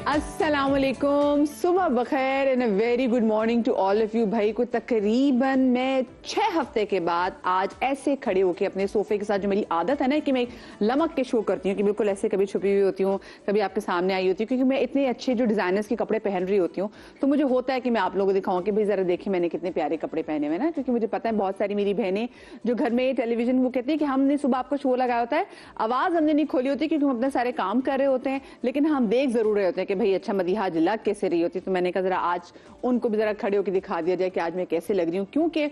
अस्सलाम वालेकुम, सुबह बखैर and a very good morning to all of you. भाई को तकरीबन मैं 6 हफ्ते के बाद आज ऐसे खड़े होके अपने सोफे के साथ, जो मेरी आदत है ना कि मैं लमक के शो करती हूँ कि बिल्कुल ऐसे कभी छुपी हुई होती हूँ, कभी आपके सामने आई होती हूँ, क्योंकि मैं इतने अच्छे जो डिजाइनर्स के कपड़े पहन रही होती हूँ तो मुझे होता है कि मैं आप लोगों को दिखाऊं कि भाई जरा देखिए मैंने कितने प्यारे कपड़े पहने हुए ना। क्योंकि मुझे पता है बहुत सारी मेरी बहनें जो घर में टेलीविजन वो कहती है कि हमने सुबह आपका शो लगाया होता है, आवाज हमने नहीं खोली होती क्योंकि हम अपने सारे काम कर रहे होते हैं, लेकिन हम देख जरूर रहे होते हैं कि भाई अच्छा मदीहा लग कैसे रही होती। तो मैंने कहा जरा आज उनको भी जरा खड़े होकर दिखा दिया जाए कि आज मैं कैसे लग रही हूँ। क्योंकि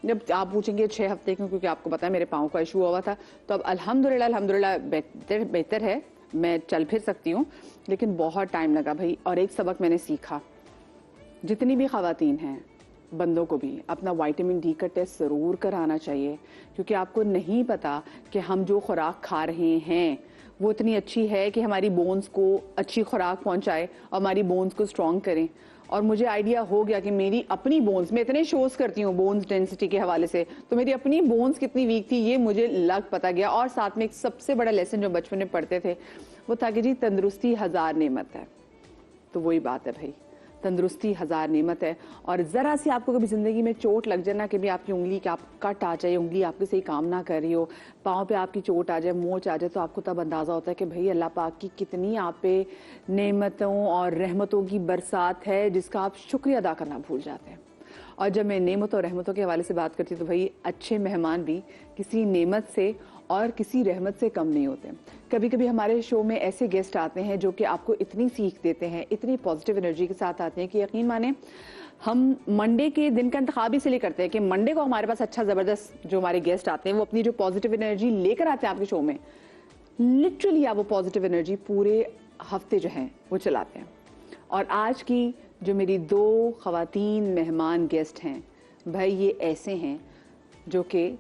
जब आप पूछेंगे 6 हफ्ते क्यों, क्योंकि आपको पता है मेरे पाँव का इशू हुआ था, तो अब अल्हम्दुलिल्लाह बेहतर है, मैं चल फिर सकती हूँ, लेकिन बहुत टाइम लगा भाई। और एक सबक मैंने सीखा, जितनी भी खवातीन हैं, बंदों को भी अपना विटामिन डी का टेस्ट ज़रूर कराना चाहिए, क्योंकि आपको नहीं पता कि हम जो खुराक खा रहे हैं वो इतनी अच्छी है कि हमारी बोन्स को अच्छी खुराक पहुंचाए और हमारी बोन्स को स्ट्रॉन्ग करें। और मुझे आइडिया हो गया कि मेरी अपनी बोन्स, मैं इतने शोज करती हूँ बोन्स डेंसिटी के हवाले से, तो मेरी अपनी बोन्स कितनी वीक थी ये मुझे लग पता गया। और साथ में एक सबसे बड़ा लेसन जो बचपन में पढ़ते थे वो था कि जी तंदुरुस्ती 1000 नेमत है। तो वही बात है भाई, तंदुरुस्ती 1000 नेमत है। और जरा सी आपको कभी जिंदगी में चोट लग जाए ना, कि भी आपकी उंगली का कट आ जाए, उंगली आपके सही काम ना कर रही हो, पाँव पे आपकी चोट आ जाए, मोच आ जाए, तो आपको तब अंदाजा होता है कि भाई अल्लाह पाक की कितनी आप पे नेमतों और रहमतों की बरसात है, जिसका आप शुक्रिया अदा करना भूल जाते हैं। और जब मैं नेमत और रहमतों के हवाले से बात करती हूँ तो भाई अच्छे मेहमान भी किसी नेमत से और किसी रहमत से कम नहीं होते। कभी कभी हमारे शो में ऐसे गेस्ट आते हैं जो कि आपको इतनी सीख देते हैं, इतनी पॉजिटिव एनर्जी के साथ आते हैं कि यकीन माने हम मंडे के दिन का इंतखाब इसलिए करते हैं कि मंडे को हमारे पास अच्छा जबरदस्त जो हमारे गेस्ट आते हैं वो अपनी जो पॉजिटिव एनर्जी लेकर आते हैं आपके शो में, लिटरली आप वो पॉजिटिव एनर्जी पूरे हफ्ते जो है वो चलाते हैं। और आज की जो मेरी 2 खवातीन मेहमान गेस्ट हैं भाई, ये ऐसे हैं जो कि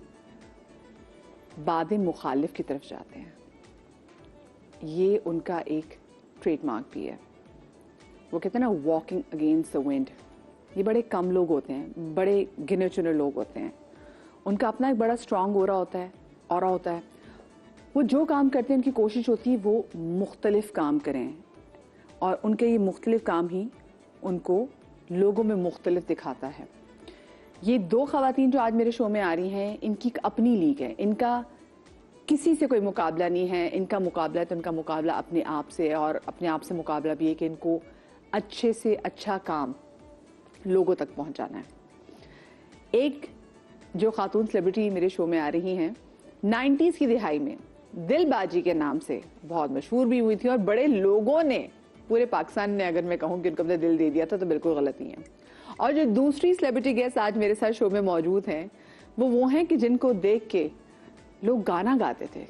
बादे मुखालिफ की तरफ जाते हैं। ये उनका एक ट्रेडमार्क भी है। वो कहते हैं ना वॉकिंग अगेंस्ट द विंड। ये बड़े कम लोग होते हैं, बड़े गिने चुने लोग होते हैं, उनका अपना एक बड़ा स्ट्रांग ऑरा होता है। वो जो काम करते हैं उनकी कोशिश होती है वो मुख्तलिफ काम करें, और उनके ये मुख्तलिफ काम ही उनको लोगों में मुख्तलिफ दिखाता है। ये 2 खवातीन जो आज मेरे शो में आ रही हैं, इनकी अपनी लीग है, इनका किसी से कोई मुकाबला नहीं है। इनका मुकाबला है तो इनका मुकाबला अपने आप से, और अपने आप से मुकाबला भी है कि इनको अच्छे से अच्छा काम लोगों तक पहुंचाना है। एक जो खातून सेलिब्रिटी मेरे शो में आ रही हैं, 90s की दिहाई में दिलबाजी के नाम से बहुत मशहूर भी हुई थी, और बड़े लोगों ने, पूरे पाकिस्तान ने अगर मैं कहूँ कि उनको अपना दिल दे दिया था तो बिल्कुल गलत ही है। और जो दूसरी सेलिब्रिटी गेस्ट आज मेरे साथ शो में मौजूद हैं वो हैं कि जिनको देख के लोग गाना गाते थे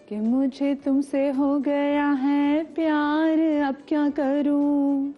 कि मुझे तुमसे हो गया है प्यार, अब क्या करूं।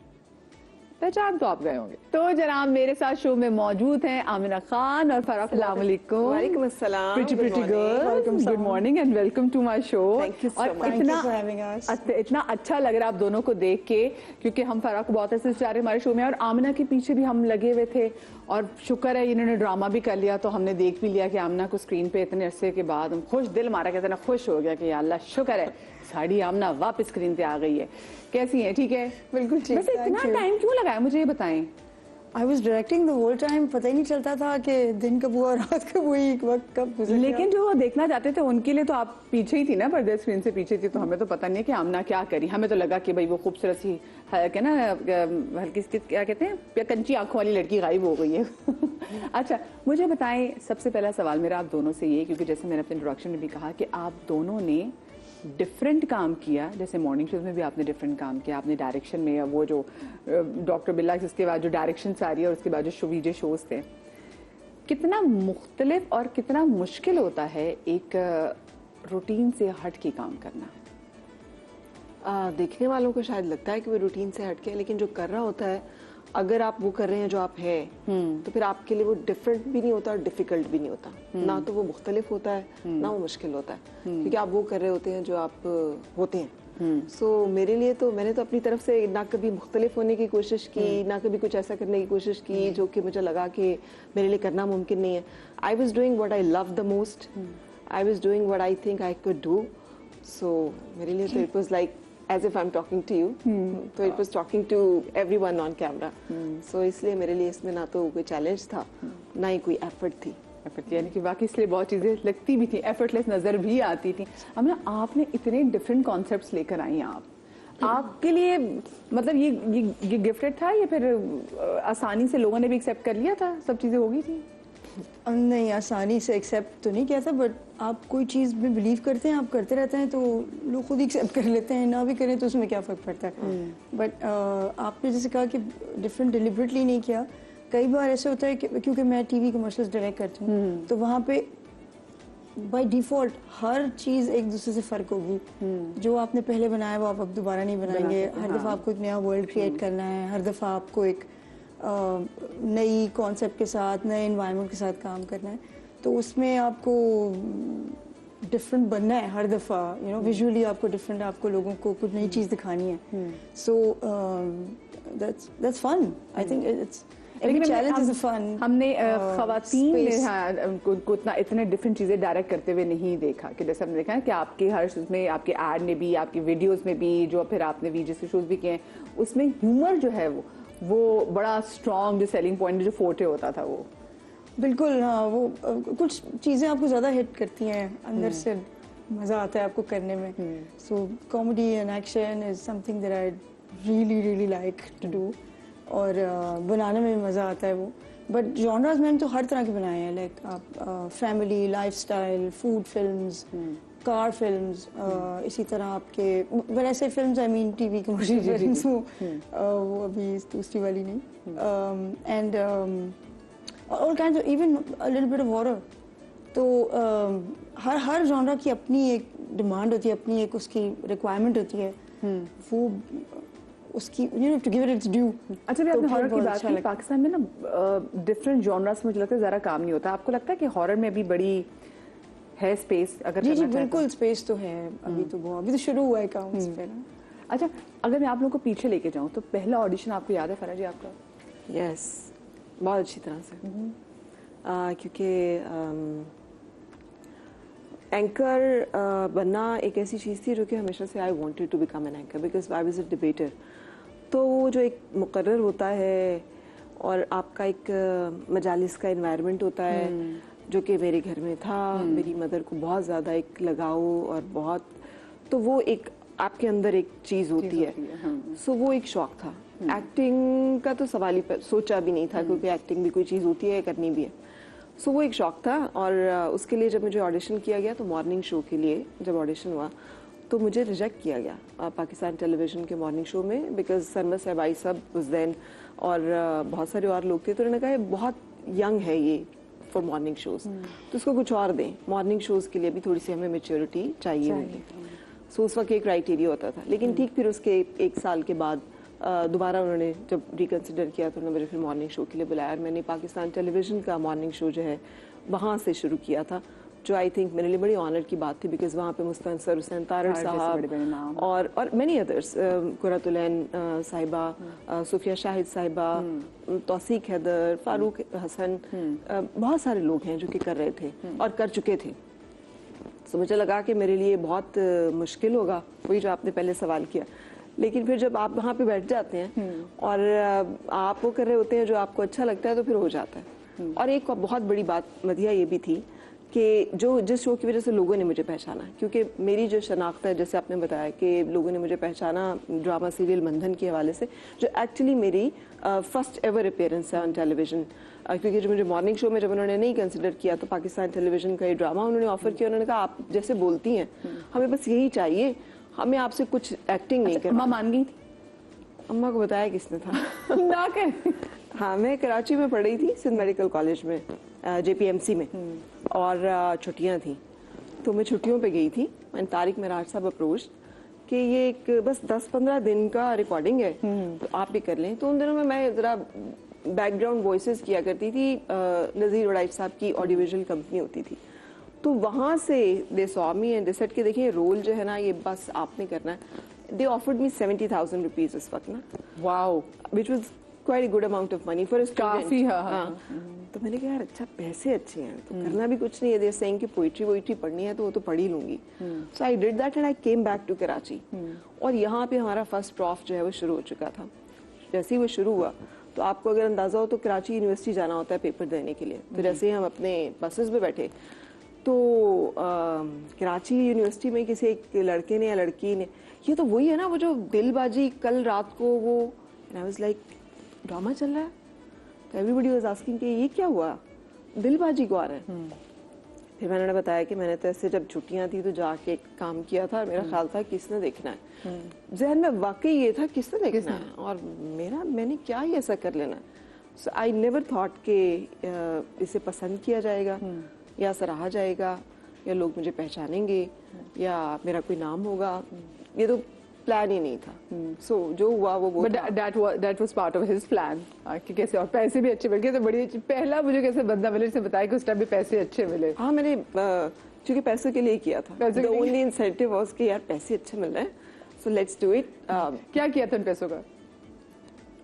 पहचान तो आप गए होंगे। तो जनाब मेरे साथ शो में मौजूद हैं आमिना खान और फराह। अस्सलाम वालेकुम। वालेकुम अस्सलाम। Pretty girl, good morning and welcome to my show. Thank you so much. इतना अच्छा लग रहा है आप दोनों को देख के, क्योंकि हम फराह को बहुत ऐसे चाह रहे हमारे शो में, और आमिना के पीछे भी हम लगे हुए थे, और शुक्र है इन्होंने ड्रामा भी कर लिया तो हमने देख भी लिया कि आमिना को स्क्रीन पे इतने अरसे के बाद हम खुश, दिल हमारा कहते ना खुश हो गया कि या अल्लाह शुक्र है साड़ी आमना वापस स्क्रीन पे आ गई है। कैसी है? ठीक है, बिल्कुल ठीक। वैसे इतना टाइम क्यों लगाया मुझे ये बताएं? I was directing the whole time, पता ही नहीं चलता था कि दिन कब हुआ रात कब हुई, वक्त कब गुजर गया। लेकिन जो वो देखना चाहते थे उनके लिए तो आप पीछे ही थी ना, पर्दे स्क्रीन से पीछे थी, तो हमें तो पता नहीं कि आमना क्या करी। हमें तो लगा कि भाई वो खूबसूरत सी क्या ना हल्की क्या कहते हैं कंची आंखों वाली लड़की गायब हो गई है। अच्छा मुझे बताएं, सबसे पहला सवाल मेरा आप दोनों से ये, क्योंकि जैसे मैंने अपने इंट्रोडक्शन में भी कहा कि आप दोनों ने डिफरेंट काम किया, जैसे मॉर्निंग शोज में भी आपने डिफरेंट काम किया, आपने डायरेक्शन में, वो जो डॉक्टर बिल्ला जिसके बाद जो डायरेक्शन आ रही है और उसके बाद जो वीडियो शोज थे, कितना मुख्तलिफ और कितना मुश्किल होता है एक रूटीन से हट के काम करना। देखने वालों को शायद लगता है कि वो रूटीन से हटके, लेकिन जो कर रहा होता है, अगर आप वो कर रहे हैं जो आप हैं, तो फिर आपके लिए वो डिफरेंट भी नहीं होता और डिफिकल्ट भी नहीं होता। ना तो वो मुख्तलिफ होता है, ना वो मुश्किल होता है, क्योंकि आप वो कर रहे होते हैं जो आप होते हैं। सो मेरे लिए तो मैंने तो अपनी तरफ से ना कभी मुख्तलिफ होने की कोशिश की, ना कभी कुछ ऐसा करने की कोशिश की जो कि मुझे लगा कि मेरे लिए करना मुमकिन नहीं है। I was doing what I love the most, I was doing what I think I could do. So मेरे लिए तो it was like as if I'm talking to you. तो it was talking to everyone on camera. So इसलिए मेरे लिए इसमें ना तो कोई चैलेंज था ना ही कोई एफर्ट थी. एफर्ट यानी कि बाकी इसलिए बहुत चीजें लगती भी थी, एफर्टलेस नजर भी आती थी. अमना, आपने इतने डिफरेंट कॉन्सेप्ट्स लेकर आई आप, आपके लिए मतलब ये गिफ्टेड था या फिर आसानी से लोगों ने भी एक्सेप्ट कर लिया था, सब चीजें हो गई थी? नहीं, आसानी से एक्सेप्ट तो नहीं किया था, बट आप कोई चीज़ में बिलीव करते हैं, आप करते रहते हैं तो लोग खुद ही एक्सेप्ट कर लेते हैं, ना भी करें तो उसमें क्या फ़र्क पड़ता है. बट आपने जैसे कहा कि डिफरेंट डिलिबरेटली नहीं किया. कई बार ऐसे होता है कि क्योंकि मैं टीवी कमर्शियल्स डायरेक्ट करती हूँ तो वहाँ पे बाय डिफ़ॉल्ट हर चीज़ एक दूसरे से फ़र्क होगी. जो आपने पहले बनाया वो आप अब दोबारा नहीं बनाएंगे. हर दफ़ा आपको एक नया वर्ल्ड क्रिएट करना है, हर दफ़ा आपको एक नई कॉन्सेप्ट के साथ, नए एनवायरनमेंट के साथ काम करना है. तो उसमें आपको डिफरेंट बनना है हर दफ़ा. यू नो, विजुअली आपको डिफरेंट, आपको लोगों को कुछ नई चीज़ दिखानी है. So that's fun. I think it's लेकिन चैलेंज इज फन. हमने खवातीन को इतने डिफरेंट चीजें डायरेक्ट करते हुए नहीं देखा कि जैसे हमने देखा है कि आपके हर उसमें, आपके एड में भी, आपकी वीडियोस में भी, जो फिर आपने वीडियो शोज भी किए हैं, उसमें ह्यूमर जो है वो बड़ा स्ट्रॉन्ग जो सेलिंग पॉइंट, जो फोटे होता था वो. बिल्कुल. हाँ, वो कुछ चीज़ें आपको ज़्यादा हिट करती हैं अंदर से, मज़ा आता है आपको करने में. So comedy and action is something that I really like to do. और बनाने में भी मज़ा आता है वो. बट जॉनरास मैंने तो हर तरह के बनाए हैं. लाइक आप family, lifestyle, food films, car films, इसी तरह आपके when I say films I mean TV commercial films. वो अभी दूसरी वाली नहीं. And all kinds of, even a little bit of horror. तो हर जॉनरा की अपनी एक डिमांड होती है, अपनी एक उसकी रिक्वायरमेंट होती है. वो उसकी you know to give it its due. अच्छा, भी आपने हॉरर की बात की. पाकिस्तान में ना डिफरेंट जॉनरास में मुझे लगता है ज़रा काम नहीं होता. आपको लगता है कि हॉरर में भी बड़ी है स्पेस? अगर जी बिल्कुल स्पेस तो है. अभी तो शुरू हुआ है काम इस पे ना. अच्छा, अगर मैं आप लोगों को पीछे लेके जाऊं तो पहला ऑडिशन आपको याद है फरा जी आपका? यस, बहुत अच्छी तरह से. क्योंकि एंकर बनना एक ऐसी चीज़ थी जो कि हमेशा से I wanted to become an anchor because I was a debater. तो वो जो एक मुकर्रर होता है और आपका एक मजालिस का एनवायरनमेंट होता है जो कि मेरे घर में था. मेरी मदर को बहुत ज़्यादा एक लगाव और बहुत, तो वो एक आपके अंदर एक चीज़ होती है. सो वो एक शौक था. एक्टिंग का तो सवाल ही सोचा भी नहीं था क्योंकि एक्टिंग भी कोई चीज़ होती है, करनी भी है. सो वो एक शौक था. और उसके लिए जब मुझे ऑडिशन किया गया तो मॉर्निंग शो के लिए जब ऑडिशन हुआ तो मुझे रिजेक्ट किया गया पाकिस्तान टेलीविज़न के मॉर्निंग शो में. बिकॉज सरमद साहब आई सब उस दिन और बहुत सारे और लोग थे. तो उन्होंने कहा बहुत यंग है ये फॉर मॉर्निंग शोज, तो उसको कुछ और दें. मॉर्निंग शोज के लिए भी थोड़ी सी हमें मेच्योरिटी चाहिए होगी. सो उस वक्त एक क्राइटेरिया होता था. लेकिन ठीक फिर उसके एक साल के बाद दोबारा उन्होंने जब रिकन्सिडर किया तो उन्होंने मुझे फिर मॉर्निंग शो के लिए बुलाया. और मैंने पाकिस्तान टेलीविज़न का मॉर्निंग शो जो है वहाँ से शुरू किया था, जो आई थिंक मेरे लिए बड़ी ऑनर की बात थी. बिकॉज वहाँ पे मुस्तनसर हुसैन तारड़ साहब और मैनी अदर्स, कुरतुलैन साहिबा, सुफिया शाहिद साहिबा, तौसीक हैदर, फारूक हसन, बहुत सारे लोग हैं जो कि कर रहे थे और कर चुके थे. तो मुझे लगा कि मेरे लिए बहुत मुश्किल होगा, वही जो आपने पहले सवाल किया. लेकिन फिर जब आप वहाँ पे बैठ जाते हैं और आप वो कर रहे होते हैं जो आपको अच्छा लगता है तो फिर हो जाता है. और एक बहुत बड़ी बात मदिया ये भी थी कि जिस शो की वजह से लोगों ने मुझे पहचाना, क्योंकि मेरी जो शनाख्त है, जैसे आपने बताया कि लोगों ने मुझे पहचाना ड्रामा सीरियल बंधन के हवाले से, जो एक्चुअली मेरी फर्स्ट एवर अपीयरेंस है ऑन टेलीविज़न. क्योंकि जो मुझे मॉर्निंग शो में जब उन्होंने नहीं कंसिडर किया तो पाकिस्तान टेलीविज़न का ये ड्रामा उन्होंने ऑफर किया. उन्होंने कहा आप जैसे बोलती हैं हमें बस यही चाहिए, हमें आपसे कुछ एक्टिंग नहीं करना. अम्मा मान गई थी? अम्मा को बताया किसने था? ना कर. हाँ, मैं कराची में पढ़ रही थी, सिंध मेडिकल कॉलेज में, JPMC में, और छुट्टियाँ थी तो मैं छुट्टियों पे गई थी. मैंने तारिक मिराज साहब अप्रोच कि ये एक बस 10-15 दिन का रिकॉर्डिंग है तो आप भी कर लें. तो उन दिनों में मैं ज़रा बैकग्राउंड वॉइसेस किया करती थी. नज़ीर वड़ाइफ साहब की ऑडियो विजुअल कंपनी होती थी. तो वहाँ से they saw me and they said कि देखिए रोल जो है ना ये बस आपने करना है. दे ऑफर्ड मी 70,000 रुपीज़ इस वक्त ना. Wow, which was quite a good amount of money for a student. काफी. हाँ. तो मैंने कहा यार अच्छा पैसे अच्छे हैं तो करना भी कुछ नहीं है, देर सेइंग कि पोइट्री वोइट्री पढ़नी है तो वो तो पढ़ ही लूंगी. So I did that and I came back to Karachi. और यहाँ पे हमारा फर्स्ट प्रॉफ जो है वो शुरू हो चुका था. जैसे ही वो शुरू हुआ तो आपको अगर अंदाजा हो तो कराची यूनिवर्सिटी जाना होता है पेपर देने के लिए. तो जैसे ही हम अपने बसेस में बैठे तो कराची यूनिवर्सिटी में किसी एक लड़के ने या लड़की ने, ये तो वही है ना वो जो दिलबाजी कल रात को वो, आई वाज लाइक ड्रामा चल रहा है. तो एवरीबडी वाज आस्किंग कि ये क्या हुआ, दिलबाजी को आ रहा है. फिर मैंने उन्हें बताया कि मैंने तो ऐसे जब छुट्टियां थी तो जाके काम किया था, मेरा ख्याल था किसने देखना है. जहन में वाकई ये था किसने देखना है और मैंने क्या ही ऐसा कर लेना. सो आई नेवर थॉट कि इसे पसंद किया जाएगा या सराहा जाएगा या लोग मुझे पहचानेंगे या मेरा कोई नाम होगा. ये तो प्लान ही नहीं था. सो जो हुआ वो but that was part of his plan कि कैसे और पैसे भी अच्छे मिल गए. तो बड़ी पहला मुझे कैसे बंदा मिले जिसने बताया कि उस टाइम पे पैसे अच्छे मिले. हाँ मैंने क्योंकि पैसों के लिए किया था. द ओनली इंसेंटिव वाज कि यार पैसे अच्छे मिल रहे हैं सो लेट्स डू इट. क्या किया था उन पैसों का?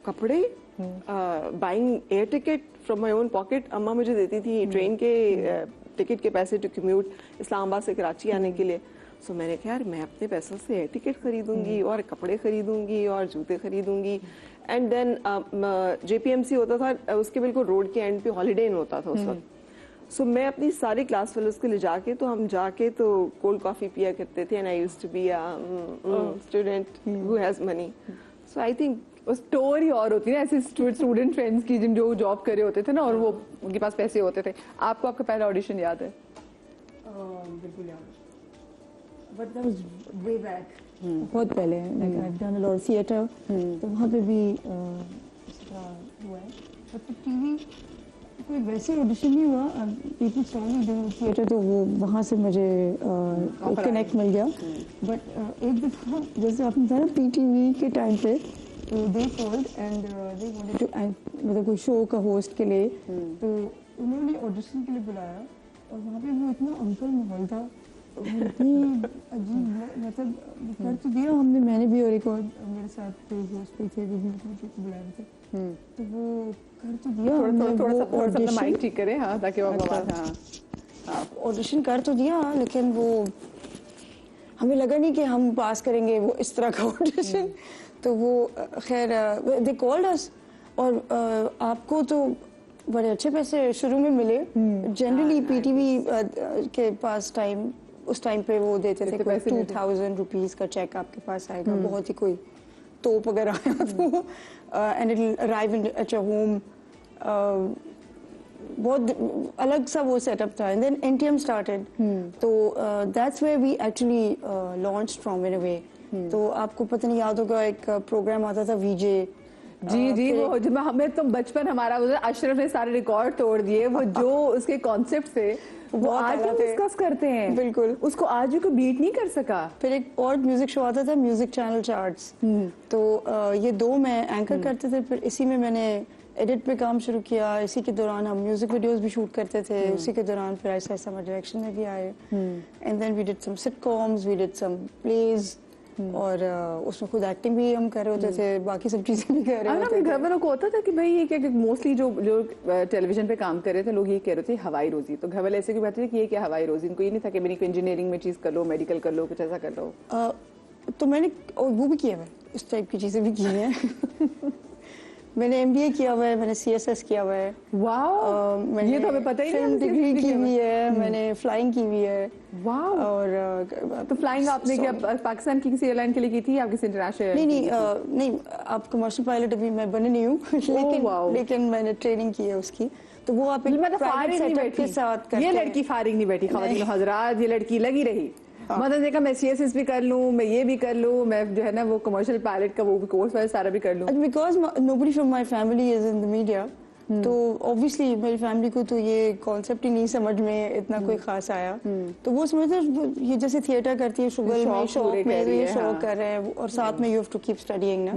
कपड़े, buying air ticket from my own pocket. अम्मा मुझे देती थी ट्रेन के टिकट के पैसे टू कम्यूट इस्लामाबाद से कराची आने के लिए. सो मैंने कहा यार मैं अपने पैसों से एयर टिकट खरीदूंगी और कपड़े खरीदूंगी और जूते खरीदूंगी. एंड देन JPMC होता था उसके बिल्कुल रोड के एंड पे हॉलीडे इन होता था उस वक्त. सो मैं अपनी सारी क्लास फेलोज को ले जाके तो हम जाके तो कोल्ड कॉफी पिया करते थे. And I used to be a student who has money. So I think store ही और होती है ना ऐसे स्टूडेंट फ्रेंड्स की जिन जो जॉब कर रहे होते थे ना और वो उनके पास पैसे होते थे. आपको आपका पहला ऑडिशन याद है? बिल्कुल याद. But that was way back. बहुत पहले. Like I've done a lot of theatre. तो वहाँ पे भी इसका हुआ है. But for TV कोई वैसे ऑडिशन नहीं हुआ. People saw me doing theatre तो वो वहाँ से मुझे कनेक्ट मिल गया. But एक दफा जैसे आपने बताया ना PTV के टाइम पे they called and they wanted to मतलब कोई शो का होस्ट के लिए तो उन्होंने ऑडिशन के लिए बुलाया और वहाँ पे वो इतना अंकल माहौल था. इतनी अजीब मतलब कर तो दिया हमने, मैंने भी और एक और मेरे साथ कोई होस्ट पे थे जो भी मुझे बुलाए थे. तो वो कर तो दिया थोड़ा सा माइक ठीक करे. हाँ ताकि वो ऑडिशन कर तो दिया लेकिन वो हमें लगा नहीं कि हम पास करेंगे वो इस तरह का ऑडिशन. तो वो खैर दे कॉल्ड अस और आपको तो बड़े अच्छे पैसे शुरू में मिले. जनरली PTV के पास उस टाइम पे वो देते थे कोई 2000 रुपीज का चेक आपके पास आएगा. बहुत ही कोई तोप अगर आया तो and it will arrive at your home. बहुत अलग सा वो सेटअप था. And then NTM started. तो that's where we actually launched from in a way. तो आपको पता नहीं याद होगा एक प्रोग्राम आता था VJ. जी वो जब हमें तो बचपन हमारा अशरफ ने सारे रिकॉर्ड तोड़ दिए. वो जो उसके कॉन्सेप्ट थे वो आज हम डिस्कस करते हैं. बिल्कुल उसको आज भी कोई बीट नहीं कर सका. फिर एक और म्यूजिक शो आता था म्यूजिक चैनल चार्ट्स. तो ये दो मैं एंकर करते थे. फिर इसी में मैंने एडिट पे काम शुरू किया. इसी के दौरान हम म्यूजिक वीडियोस भी शूट करते थे. उसी के दौरान फिर ऐसा ऐसा डायरेक्शन में भी आए. And then we did some sitcoms, we did some plays और उसमें खुद एक्टिंग भी हम कर रहे होते थे. बाकी सब चीजें भी कर रहे होते थे. घर वालों को होता था कि भाई ये क्या मोस्टली जो टेलीविजन पे काम कर रहे थे लोग ये कह रहे थे हवाई रोजी. तो घर वाले ऐसे क्यों कहते थे कि ये क्या हवाई रोजी? इनको ये नहीं था कि मेरी इंजीनियरिंग में चीज कर लो, मेडिकल कर लो, कुछ ऐसा कर लो. तो मैंने वो भी किया है, इस टाइप की चीजें भी की हैं. मैंने MBA किया हुआ है, मैंने CSS किया हुआ है. वाओ, मैंने ये तो हमें पता ही नहीं. फिल्म डिग्री की हुई है, मैंने फ्लाइंग की हुई है. वाओ. और तो फ्लाइंग आपने क्या पाकिस्तान की किसी एयरलाइन के लिए की थी या किसी इंटरनेशनल? नहीं आप कमर्शियल पायलट अभी मैं बने नहीं हूँ. लेकिन मैंने ट्रेनिंग की है उसकी. तो वो आप प्राइवेट सेटअप के साथ करते हैं. ये लड़की फारिग नहीं बैठी ख़वातीन हज़रात, ये लड़की लगी रही. मतलब देखा मैं CSS भी कर लूँ, मैं ये भी कर लूँ, मैं जो है ना वो कमर्शियल पायलट का वो भी कोर्स वाला सारा भी कर लूँ. Because nobody from my family is in the media. तो ऑब्वियसली मेरी फैमिली को तो ये कॉन्सेप्ट ही नहीं समझ में इतना कोई खास आया. तो वो समझते ये जैसे थिएटर करती है शुगर में शौक में ये शौक कर रहे हैं और साथ में you have to keep studying ना.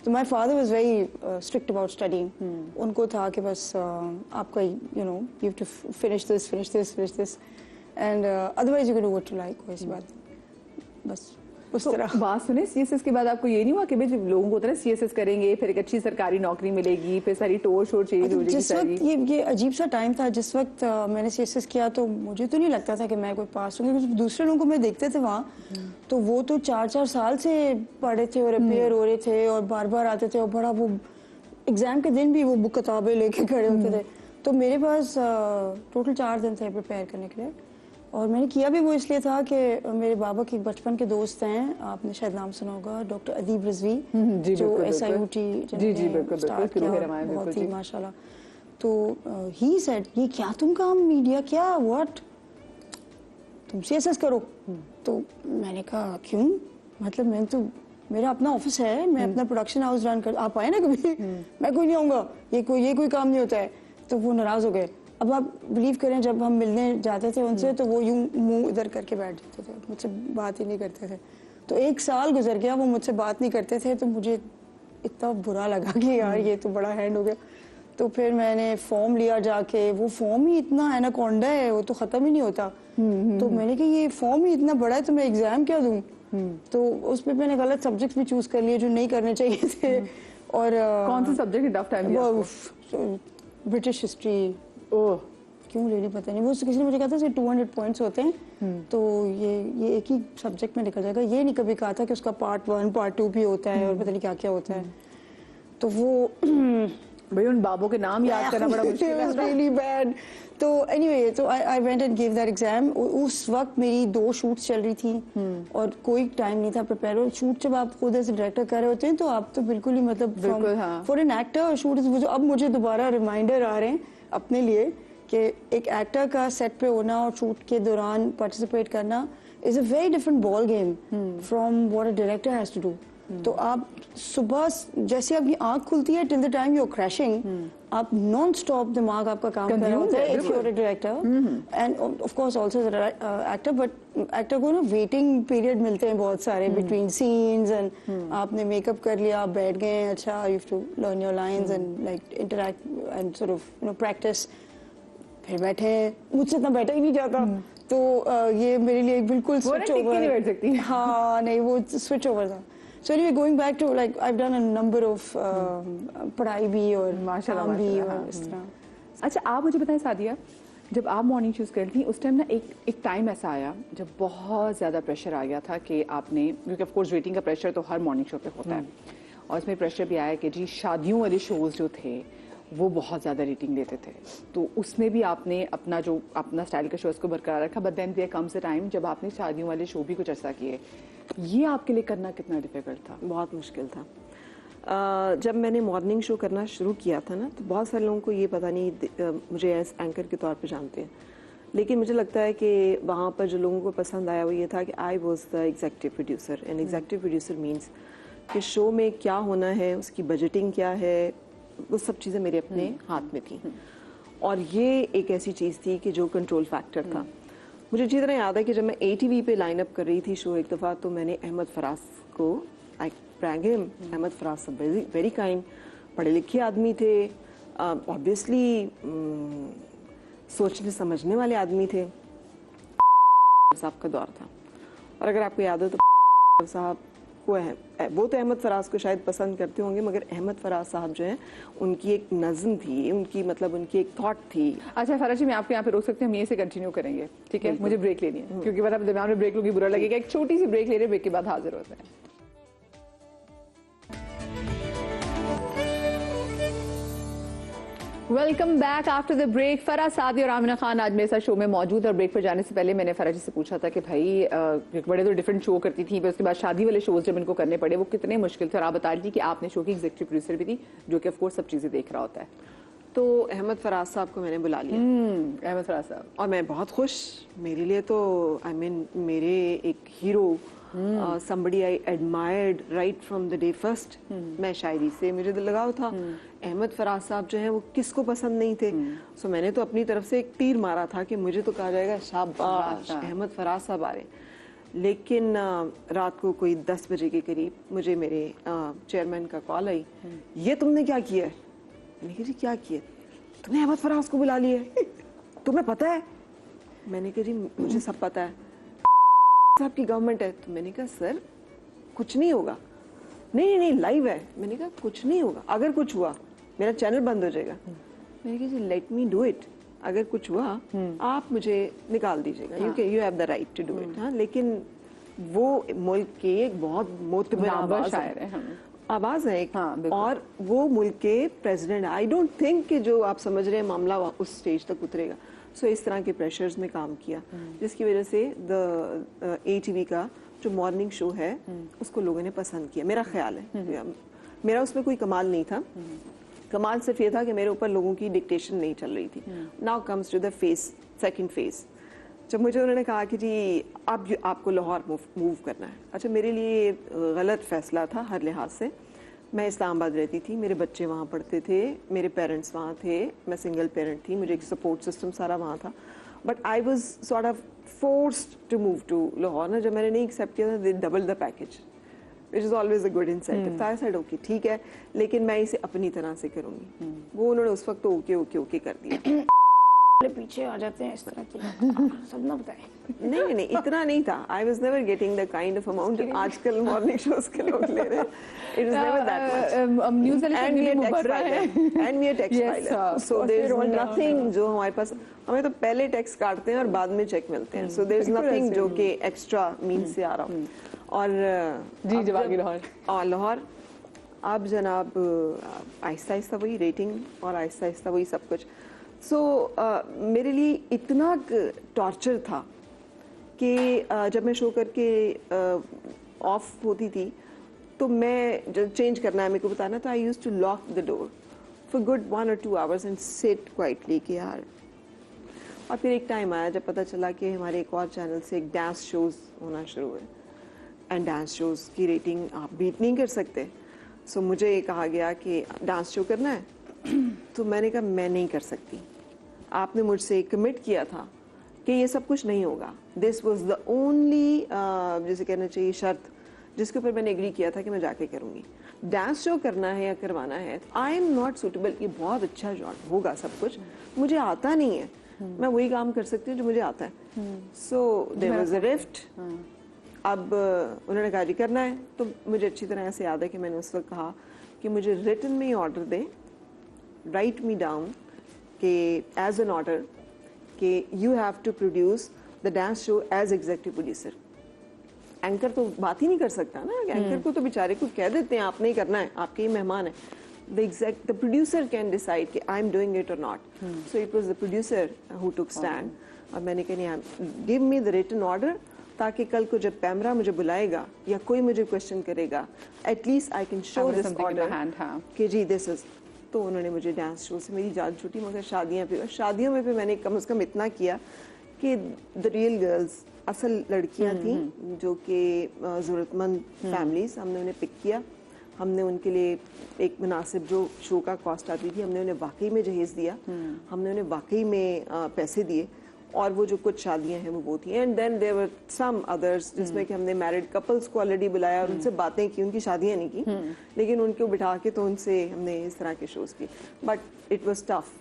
तो my father was very strict about studying. उनको था कि बस आपका you have to finish this and otherwise you can do what you like. वैसी बात बस. उस तरह। बात सुने, सीएसएस के बाद आपको ये नहीं हुआ कि भाई जब लोगों को होता है सीएसएस करेंगे फिर एक अच्छी सरकारी नौकरी मिलेगी, फिर सारी टोर शोर चेंज हो जाएगी जिस सारी? वक्त ये अजीब सा टाइम था जिस वक्त मैंने सीएसएस किया, तो मुझे तो नहीं लगता था कि मैं कोई पास हूँ, क्योंकि दूसरे लोगों को मैं देखते थे वहाँ, तो वो तो 4-4 साल से पढ़े थे और अपेयर हो रहे थे और बार बार आते थे और बड़ा वो एग्जाम के दिन भी वो बुक किताबें लेके खड़े होते थे। तो मेरे पास टोटल 4 दिन थे प्रिपेयर करने के लिए, और मैंने किया भी वो इसलिए था कि मेरे बाबा के बचपन के दोस्त हैं, आपने शायद नाम सुना होगा, डॉक्टर अदीब रिजवी, जो SIUT स्टार्ट किया, बहुत ही माशाल्लाह। तो ही सेड ये क्या तुम काम मीडिया क्या व्हाट, तुम सीएसएस करो। तो मैंने कहा क्यों, मतलब मैं तो मेरा अपना ऑफिस है, मैं अपना प्रोडक्शन हाउस रन कर, आप आए ना कभी, मैं कोई नहीं आऊंगा, ये कोई काम नहीं होता है। तो वो नाराज हो गए। अब आप बिलीव करें, जब हम मिलने जाते थे उनसे तो वो यूं मुंह इधर करके बैठ जाते थे, मुझसे बात ही नहीं करते थे। तो 1 साल गुजर गया, वो मुझसे बात नहीं करते थे, तो मुझे इतना बुरा लगा कि यार ये तो बड़ा हैंड हो गया। तो फिर मैंने फॉर्म लिया जाके, वो फॉर्म ही इतना एनाकोंडा है, वो तो खत्म ही नहीं होता। तो मैंने कहा ये फॉर्म ही इतना बड़ा है तो मैं एग्जाम क्या दूं। तो उस पर मैंने गलत सब्जेक्ट भी चूज कर लिए जो नहीं करने चाहिए थे। और कौन सा सब्जेक्ट टफ टाइम दिया? British history. ओह क्यों ले ली पता नहीं, वो किसी ने मुझे कहा था 200 पॉइंट्स होते हैं, तो ये एक ही सब्जेक्ट में निकल जाएगा। ये नहीं कभी कहा था कि उसका पार्ट 1 पार्ट 2 भी होता है और पता नहीं क्या क्या होता है। तो वो भाई उन बाबों के नाम याद करना बड़ा मुश्किल है। really bad. तो anyway, तो I went and gave that exam. उस वक्त मेरी 2 शूट्स चल रही थी और कोई टाइम नहीं था प्रिपेयर। और शूट जब आप खुद ऐसे डायरेक्टर कर रहे होते हैं तो आप तो बिल्कुल ही मतलब फॉर एन एक्टर शूट, अब मुझे दोबारा रिमाइंडर आ रहे हैं अपने लिए कि एक एक्टर का सेट पे होना और शूट के दौरान पार्टिसिपेट करना is a very different ball game from what a director has to do. तो आप सुबह जैसे आपकी आंख खुलती है till the time you are crashing, आप नॉन स्टॉप दिमाग आपका काम कर रहा होता है if you are a director and of course also actor. But actor को ना वेटिंग पीरियड मिलते हैं बहुत सारे बिटवीन सीन्स एंड आपने मेकअप कर लिया, आप बैठ गए, अच्छा you have to learn your lines and like interact and sort of you know practice. फिर बैठे, मुझसे इतना बैठा ही नहीं जाता। तो ये मेरे लिए बिल्कुल स्विच ओवर, हाँ नहीं वो स्विच ओवर था। So anyway, going back to like I've done a number of पढ़ाई भी और माशाल्लाह भी और इस तरह। अच्छा आप मुझे बताएं सादिया, जब आप मॉर्निंग चूज कर थी उस टाइम ना एक टाइम ऐसा आया जब बहुत ज़्यादा प्रेशर आ गया था कि आपने, क्योंकि ऑफ कोर्स रेटिंग का प्रेशर तो हर मॉर्निंग शो पे होता है, और इसमें प्रेशर भी आया कि जी शादियों वाले शोज जो थे वो बहुत ज़्यादा रेटिंग देते थे, तो उसमें भी आपने अपना स्टाइल का शो उसको बरकरार रखा। But then there comes a time जब आपने शादियों वाले शो भी कुछ अर्सा किए, ये आपके लिए करना कितना डिफिकल्ट था? बहुत मुश्किल था। जब मैंने मॉर्निंग शो करना शुरू किया था ना, तो बहुत सारे लोगों को ये पता नहीं मुझे एज एंकर के तौर पे जानते हैं, लेकिन मुझे लगता है कि वहाँ पर जो लोगों को पसंद आया वो ये था कि I was the executive producer. And executive producer means कि शो में क्या होना है, उसकी बजटिंग क्या है, वो सब चीज़ें मेरे अपने हाथ में थी। और ये एक ऐसी चीज़ थी कि जो कंट्रोल फैक्टर था। मुझे अच्छी तरह याद है कि जब मैं ATV पे लाइन अप कर रही थी शो एक दफ़ा, तो मैंने अहमद फराज को, आई प्रैंक हिम, अहमद फराज सब वेरी काइंड, पढ़े लिखे आदमी थे, ऑब्वियसली सोचने समझने वाले आदमी थे। साहब का दौर था, और अगर आपको याद हो तो साहब को वो तो अहमद फराज को शायद पसंद करते होंगे, मगर अहमद फराज साहब जो हैं उनकी एक नज़म थी, उनकी मतलब उनकी एक थॉट थी। अच्छा फराज जी, मैं आपको यहाँ पे रोक सकती हूँ, हम यहीं से कंटिन्यू करेंगे, ठीक है? मुझे ब्रेक लेनी है, क्योंकि वरना दरमियान में ब्रेक लूंगी बुरा लगेगा। एक छोटी सी ब्रेक ले रहे, ब्रेक के बाद हाजिर होते हैं। Welcome back after the break. Faraz Saadi और आमिना खान आज मेरे साथ शो में मौजूद। और ब्रेक पर जाने से पहले मैंने फराज जी से पूछा था कि भाई बड़े तो डिफरेंट शो करती थी, फिर उसके बाद शादी वाले शोज जब इनको करने पड़े वो कितने मुश्किल थे, और आप बता रही थी कि आपने शो की एग्जीक्यूटिव प्रोड्यूसर भी थी जो कि ऑफ कोर्स सब चीजें देख रहा होता है। तो अहमद फराज साहब को मैंने बुला लिया। अहमद फराज साहब, और मैं बहुत खुश, मेरे लिए तो आई मीन मेरे एक hero, somebody I admired right from the day first। मैं शायरी से मुझे लगाव था। अहमद फराज साहब जो हैं वो किसको पसंद नहीं थे। सो मैंने तो अपनी तरफ से एक तीर मारा था कि मुझे तो कहा जाएगा शाबाश अहमद फराज साहब आ रहे। लेकिन रात को कोई 10 बजे के करीब मुझे मेरे चेयरमैन का कॉल आई, ये तुमने क्या किया है? मैंने कहा जी क्या किया? तुमने अहमद फराज को बुला लिया है, तुम्हें पता है? मैंने कहा जी मुझे सब पता है, साहब की गवर्नमेंट है। तो मैंने कहा सर कुछ नहीं होगा। नहीं नहीं लाइव है। मैंने कहा कुछ नहीं होगा, अगर कुछ हुआ मेरा चैनल बंद हो जाएगा। मैंने कहा जी लेट मी डू इट, अगर कुछ हुआ आप मुझे निकाल दीजिएगा, you have the right to do it. हाँ, लेकिन वो मुल्क के एक बहुत मोतबर आवाज है एक, और वो मुल्क के प्रेसिडेंट। आई डोंट थिंक कि जो आप समझ रहे हैं मामला उस स्टेज तक उतरेगा। सो इस तरह के प्रेशर्स में काम किया, जिसकी वजह से द ATV का जो मॉर्निंग शो है उसको लोगों ने पसंद किया, मेरा ख्याल है। मेरा उसमें कोई कमाल नहीं था, कमाल सिर्फ ये था कि मेरे ऊपर लोगों की डिक्टेशन नहीं चल रही थी। Now comes to the second phase, जब मुझे उन्होंने कहा कि जी अब आपको लाहौर मूव करना है। अच्छा, मेरे लिए गलत फैसला था हर लिहाज से। मैं इस्लामाबाद रहती थी, मेरे बच्चे वहाँ पढ़ते थे, मेरे पेरेंट्स वहाँ थे, मैं सिंगल पेरेंट थी, मुझे एक सपोर्ट सिस्टम सारा वहाँ था। But I was sort of forced to move to Lahore ना। जब मैंने नहीं एक्सेप्ट किया था, they double the package, which is always a good incentive. I said okay ठीक है, लेकिन मैं इसे अपनी तरह से करूँगी। वो उन्होंने उस वक्त तो ओके कर दिया। पीछे आ जाते हैं इस तरह की सब ना बताएं। नहीं नहीं इतना नहीं था। I was never getting the kind of amount जो आजकल मॉर्निंग शोज के लोग ले रहे हैं। It is never that much. News and we are textile, so there is nothing जो हमारे पास, हमें तो पहले टैक्स काटते हैं और बाद में चेक मिलते हैं। सो देयर इज नथिंग जो कि एक्स्ट्रा मींस से आ रहा हो। और जी जवाबी लाहौर लाहौर अब जनाब आहिस्ता आहिस्ता वही रेटिंग और आहिस्ता आहिस्ता वही सब कुछ। सो मेरे लिए इतना टॉर्चर था कि जब मैं शो करके ऑफ होती थी तो मैं जब चेंज करना है मेरे को बताना, तो I used to lock the door for good 1 or 2 hours and sit quietly कि यार। और फिर एक टाइम आया जब पता चला कि हमारे एक और चैनल से एक डांस शोज होना शुरू हुए, एंड डांस शोज की रेटिंग आप बीट नहीं कर सकते। सो मुझे ये कहा गया कि डांस शो करना है, तो मैंने कहा मैं नहीं कर सकती। आपने मुझसे कमिट किया था कि ये सब कुछ नहीं होगा। दिस वॉज द ओनली जैसे कहना चाहिए शर्त जिसके ऊपर मैंने एग्री किया था कि मैं जाके करूँगी। डांस शो करना है या करवाना है, आई एम नॉट सुटेबल। ये बहुत अच्छा जॉब होगा सब कुछ, मुझे आता नहीं है, मैं वही काम कर सकती हूँ जो मुझे आता है। So there was a rift. अब उन्होंने कहा जी करना है, तो मुझे अच्छी तरह से याद है कि मैंने उस वक्त कहा कि मुझे रिटन में ऑर्डर दे, राइट मी डाउन कि एज एन ऑर्डर कि you have to produce the dance show as executive producer. Anchor तो बात ही नहीं कर सकता ना, एंकर को तो बेचारे को कह देते हैं आपने ही करना है, आपके ही मेहमान है। the producer can decide कि I am doing it or not. So it was the producer who took stand. और मैंने कहा नहीं, give me the written order ताकि कल को जब पैमरा मुझे बुलाएगा या कोई मुझे क्वेश्चन करेगा, at least I can show this order कि जी this is। तो उन्होंने मुझे डांस शो से मेरी जान छूटी। मगर शादियों में भी मैंने कम से कम इतना किया कि द रियल गर्ल्स, असल लड़कियां थी जो कि ज़रूरतमंद फैमिलीज, हमने उन्हें पिक किया। हमने उनके लिए एक मुनासिब जो शो का कॉस्ट आती थी, हमने उन्हें वाकई में जहेज़ दिया, हमने उन्हें वाकई में पैसे दिए। और वो जो कुछ शादियां हैं वो थी। And then there were some others जिसमें कि हमने मैरिड कपल्स को ऑलरेडी बुलाया और उनसे बातें की, उनकी शादियां नहीं की, लेकिन उनको बिठा के तो उनसे हमने इस तरह के शोज की। But it was tough.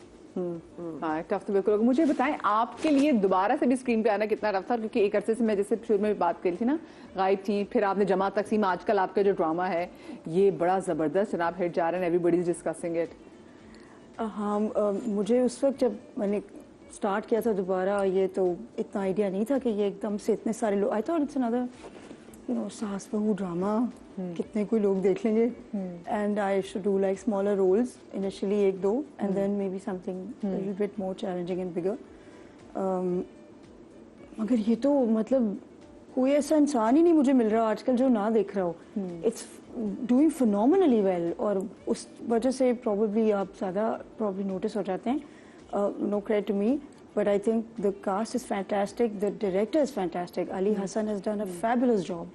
हाँ टफ तो बिल्कुल। मुझे बताएं आपके लिए दोबारा से भी स्क्रीन पे आना कितना रफ था, क्योंकि एक अरसे से मैं जैसे शुरू में भी बात करी थी ना, गायब थी, फिर आपने जमा तकसीम, आजकल आपका जो ड्रामा है ये बड़ा जबरदस्त जनाब हिट जा रहा है, एवरीबॉडी इज डिस्कसिंग इट। हाँ मुझे उस वक्त जब मैंने स्टार्ट किया था दोबारा, ये तो इतना आइडिया नहीं था कि ये एकदम से इतने सारे लोग, I thought it's another you know saas bahu drama, कितने कोई लोग देख लेंगे। And I should do like smaller roles initially, 1-2, and then maybe something little bit more challenging and bigger. मगर ये तो मतलब कोई ऐसा इंसान ही नहीं मुझे मिल रहा आजकल जो ना देख रहा हो। इट्स डूइंग फिनोमिनली वेल, और उस वजह से प्रॉब्ली आप ज़्यादा प्रॉब्ली नोटिस हो जाते हैं। No credit to me, but I think the cast is fantastic, the director is fantastic. Ali Hassan has done a fabulous job.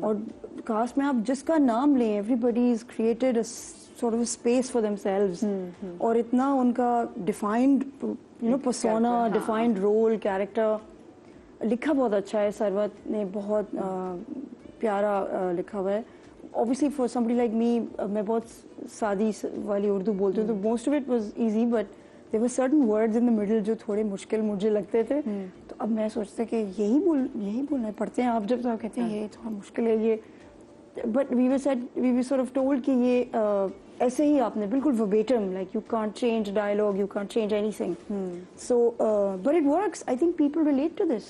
और cast में आप जिसका नाम लें, everybody has created a sort of a space for themselves. और इतना उनका defined, you know, persona, defined role, character लिखा बहुत अच्छा है। सरवत ने बहुत प्यारा लिखा हुआ है। Obviously for somebody like me, मैं बहुत सादी वाली उर्दू बोलती हूँ, तो most of it was easy, but there were certain words in the middle जो थोड़े मुश्किल मुझे लगते थे। तो अब मैं सोचती कि यही बोलना पड़ते हैं आप जब, तो आप कहते हैं ये थोड़ा मुश्किल है, ये but we were sort of told कि ये ऐसे ही आपने बिल्कुल verbatim, like you can't change dialogue, you can't change anything. So but it works. I think people relate to this.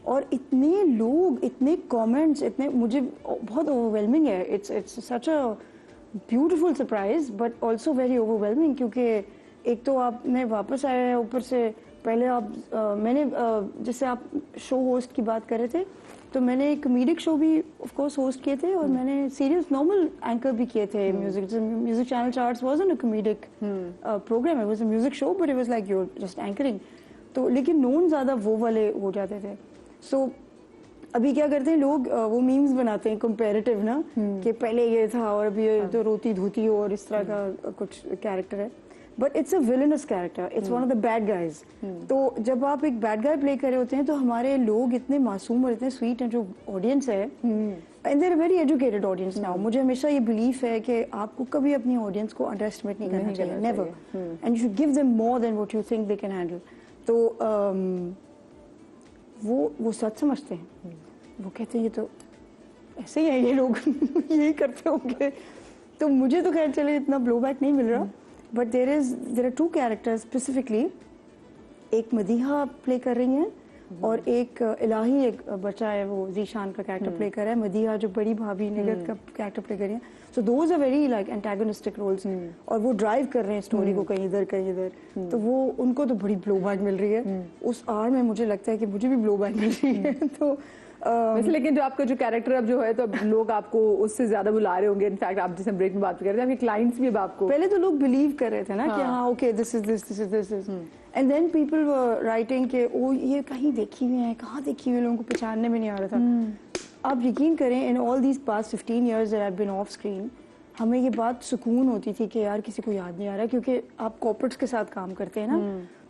और इतने लोग, इतने comments, इतने मुझे बहुत overwhelming है. It's such a beautiful surprise, but also very overwhelming क्योंकि एक तो आपने वापस आए हैं, ऊपर से पहले आप मैंने जैसे आप शो होस्ट की बात कर रहे थे, तो मैंने एक कॉमेडिक शो भी ऑफ कोर्स होस्ट किए थे और मैंने सीरियस नॉर्मल एंकर भी किए थे. Music channel charts wasn't a comedic program, it was a music show but it was like you just anchoring. तो लेकिन नोन ज़्यादा वो वाले हो जाते थे. सो अभी क्या करते हैं लोग, वो मीम्स बनाते हैं कंपैरेटिव ना, कि पहले ये था और अभी ये तो रोती धोती हो और इस तरह का कुछ कैरेक्टर है. But it's a villainous character, it's one of the bad guys. तो जब आप एक बैड गाय प्ले कर रहे होते हैं तो हमारे लोग इतने मासूम और इतने स्वीट हैं, जो ऑडियंस है, and they're very educated audience now. मुझे हमेशा ये बिलीफ है कि आपको कभी अपनी ऑडियंस को अंडर एस्टिमेट नहीं करना चाहिए, never. And you should give them more than what you think they can handle. तो वो सच समझते हैं. वो कहते हैं ये तो ऐसे ही है, ये लोग यही करते होंगे. तो मुझे तो खैर चले इतना ब्लो बैक नहीं मिल रहा. But there are 2 characters specifically. एक मदीहा प्ले कर रही हैं और एक इलाही, एक बच्चा है वो जीशान का कैरेक्टर प्ले कर रहा है. मदीहा जो बड़ी भाभी निगत का कैरेक्टर प्ले कर रही है. So those are very like antagonistic roles और वो ड्राइव कर रहे हैं स्टोरी को कहीं इधर कहीं इधर. तो वो उनको तो बड़ी ब्लो बैक मिल रही है. उस आड़ में मुझे लगता है कि मुझे भी ब्लो बैक मिल रही है. तो वैसे लेकिन जो आपका जो कैरेक्टर अब जो है, तो अब लोग आपको उससे ज्यादा बुला रहे होंगे. इनफैक्ट आप जैसे ब्रेक में बात कर रहे थे, आपके क्लाइंट्स भी अब आपको, पहले तो लोग बिलीव कर रहे थे ना कि हाँ okay this is and then people were writing के ओ ये कहीं देखी हुई है, कहाँ देखी हुई, लोगों को पहचानने में नहीं आ रहा था. आप यकीन करें, in all these past 15 years that I have been off screen, हमें ये बात सुकून होती थी कि यार किसी को याद नहीं आ रहा, क्योंकि आप कॉर्पोरेट्स के साथ काम करते हैं ना.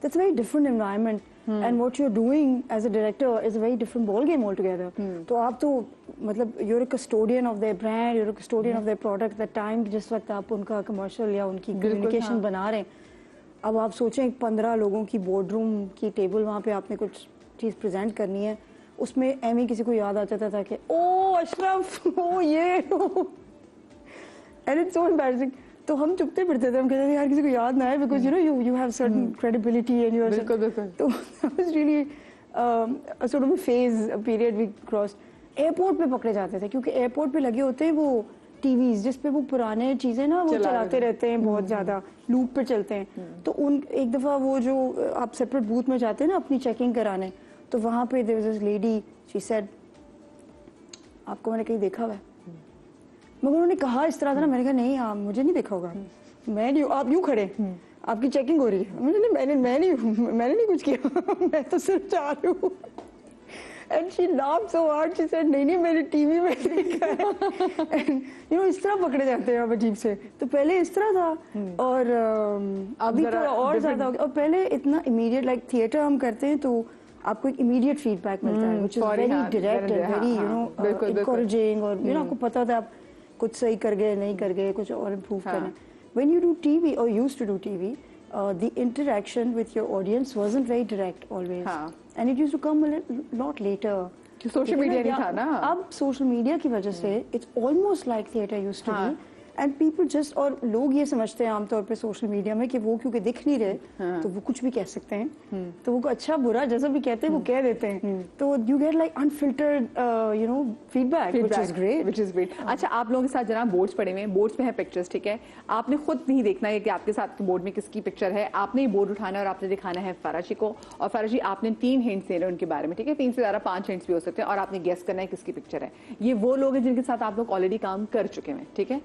That's a very different environment and what you're doing as a director is a very different ball game altogether. तो आप तो मतलब you're a custodian of their brand, you're a custodian of their product. That time जिस वक्त आप उनका commercial या उनकी कम्युनिकेशन बना रहे हैं, अब आप सोचें 15 लोगों की बोर्ड रूम की टेबल, वहाँ पे आपने कुछ चीज़ प्रेजेंट करनी है, उसमें एमी किसी को याद आ जाता था कि ओ अशरफ, ओ ये, एंड इट्स सो एम्बैरेसिंग. तो हम चुपते फिरते थे, हम कहते थे यार किसी को याद ना आए, because you have certain credibility and you are. बिल्कुल. तो that was really sort of a phase, a period we crossed. Airport पे पकड़े जाते थे क्योंकि एयरपोर्ट पे लगे होते हैं वो टीवीज जिस पे वो पुराने चीजें ना वो चलाते रहते हैं, बहुत ज्यादा लूप पे चलते हैं. तो उन एक दफा वो जो आप सेपरेट बूथ में जाते हैं ना अपनी चेकिंग कराने, तो वहां पे there was this lady, she said आपको मैंने कहीं देखा हुआ है. मगर उन्होंने कहा इस तरह था ना, मैंने कहा नहीं आप मुझे नहीं देखा होगा, मैं नहीं, आप यूं खड़े, आपकी चेकिंग हो रही है. मैंने नहीं कुछ किया, मैं तो सिर्फ जा रही हूँ. And she laughed so hard, she said नहीं मैंने टीवी में देखा है. एंड इस तरह पकड़े जाते हैं आप अजीब से. तो पहले इस तरह था और अभी थोड़ा और ज्यादा हो गया. और पहले इतना इमीडिएट, लाइक थिएटर हम करते हैं तो आपको एक इमीडिएट फीडबैक मिलता है, which is very direct and very encouraging. और आपको पता होता है आप कुछ सही कर गए, नहीं कर गए, कुछ और इम्प्रूव करना. When you do TV or used to do TV, the interaction with your audience wasn't very direct always, and it used to come a lot later. Social media नहीं था ना. अब सोशल मीडिया की वजह से it's almost like theatre used to be. And people just, और लोग ये समझते हैं आमतौर पे सोशल मीडिया में कि वो क्योंकि दिख नहीं रहे तो वो कुछ भी कह सकते हैं. तो वो अच्छा बुरा जैसा भी कहते हैं वो कह देते हैं. तो you get like unfiltered feedback, which is great. अच्छा, आप लोगों के साथ जनाब बोर्ड्स पड़े हुए हैं, बोर्ड्स में है पिक्चर्स, ठीक है. आपने खुद नहीं देखना है कि आपके साथ बोर्ड में किसकी पिक्चर है, आपने ये बोर्ड उठाना है और आपने दिखाना है फराजी को. और फराजी आपने 3 हिंट्स देने उनके बारे में, ठीक है. 3 से ज्यादा 5 हिंट्स भी हो सकते हैं और आपने गेस करना है किसकी पिक्चर है. ये वो लोग हैं जिनके साथ आप लोग ऑलरेडी काम कर चुके हैं, ठीक है.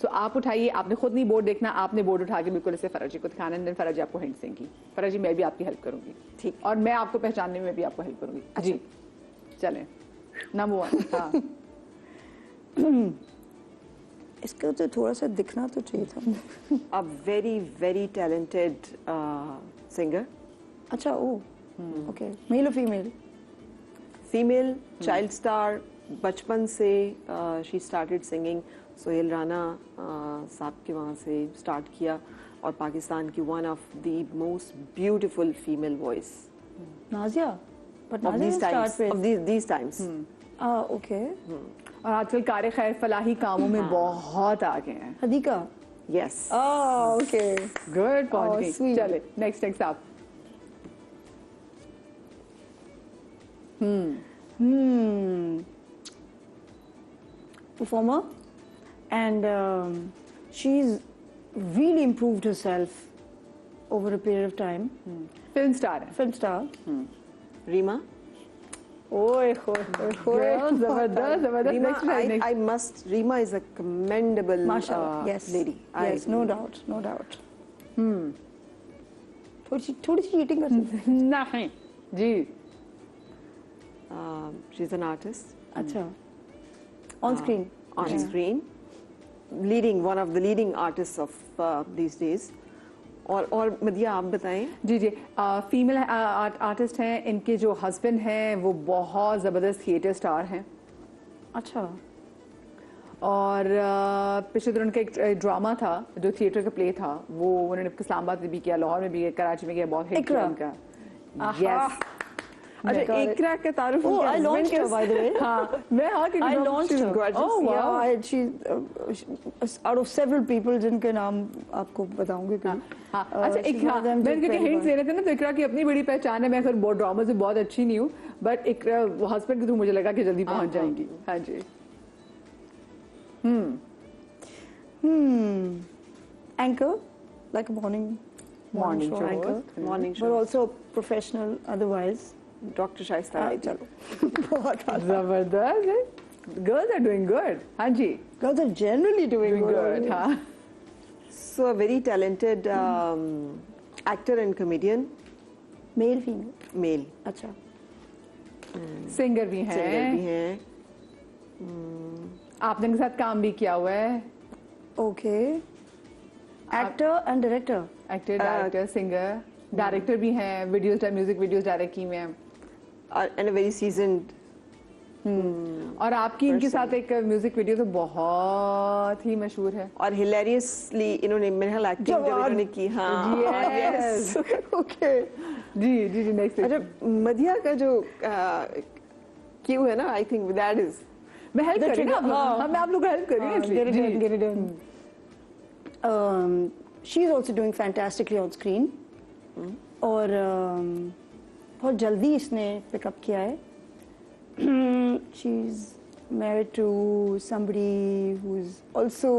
सो आप उठाइए, आपने खुद नहीं बोर्ड देखना, आपने बोर्ड उठा के बिल्कुल ऐसे फराजी को दिखाना है. फराजी आपको हिंट्स देंगी. फराजी मैं भी आपकी हेल्प करूंगी, ठीक, और मैं आपको पहचानने में भी आपको हेल्प करूंगी. जी चलें. नंबर 1. हाँ. इसका तो थोड़ा सा दिखना तो चाहिए था. A very very talented singer. अच्छा, ओ ओके. मेल और फीमेल? Female, child star. बचपन से she started singing. Sohail Rana साहब के वहाँ से स्टार्ट किया, और पाकिस्तान की one of the most beautiful female voice Nazia. But of these times. Okay. और आजकल कार खैर फलाही कामों में बहुत आगे हैं। Hadika. Yes. Okay. Good Oh, पहुंच गई। sweet. चले नेक्स्ट आप। Performer, and she's really improved herself over a period of time. Film star है। Film star. रीमा। ओए होए होए Girl, जबरदस्त जबरदस्त। Rima, next Rima is a commendable Mashallah. Yes. lady. Yes, no doubt, no doubt. थोड़ी सी cheating कर सकते हैं। नहीं जी। She's an artist. अच्छा। On screen. On screen, one of the leading artists of these days. और मदिया आप बताएं। जी जी फीमेल आर्टिस्ट हैं। इनके जो हस्बैंड हैं वो बहुत ज़बरदस्त थिएटर स्टार हैं। अच्छा। और पिछले दिनों उनका एक ड्रामा था जो थिएटर का प्ले था, वो उन्होंने इस्लामाबाद में भी किया, लाहौर में भी किया, कराची में किया, बहुत हिट किया उनका। यस। अच्छा, इकरा का तारुफ Oh, I launched her, by the way. हाँ मैं हाँ I launched her. gorgeous. Oh wow! Yeah. She's out of several people जिनके नाम आपको बताऊंगी कभी। हाँ अच्छा she's Iqra, one of them मैंने did क्योंकि very हिंट्स well. देने थे ना, तो इकरा की अपनी बड़ी पहचान है। मैं फिर बहुत ड्रामा से बहुत अच्छी नहीं हूँ, बट इकरा हस्बैंड के थ्रू मुझे लगा कि जल्दी पहुंच जाएंगी। हाँ जी। Anchor, like a morning show show anchor, host. Morning but show. also professional otherwise. Doctor Shaista. चलो बहुत जबरदस्त है। Girls are doing good. हाँ जी। girls are generally doing good good. हाँ। So a very talented actor and comedian, Male, female. male. अच्छा। Singer भी Singer भी हैं। हैं। आपने इनके साथ काम भी किया हुआ है। Okay. Actor and director. Actor, director, singer, director भी हैं। वीडियोस, म्यूजिक वीडियोस डायरेक्ट की हुए हैं। And a very seasoned. और आपकी इनके साथ एक म्यूजिक वीडियो तो बहुत ही मशहूर है। और हिलेरियसली इन्होंने मेरे ख्याल एक्टिंग जब जवान। इन्होंने की। हाँ। Yes. Okay. जी जी जी नेक्स्ट। अच्छा, मदिया का जो क्यू है ना, आई थिंक दैट इज मैं हेल्प The कर रही हूँ trigger, हाँ। ना, मैं आप लोग को हेल्प कर रही हूँ इसलिए। Get it ji. done, get it done. She's also doing fantastically on screen. और बहुत जल्दी इसने पिकअप किया है। She's married to somebody who's also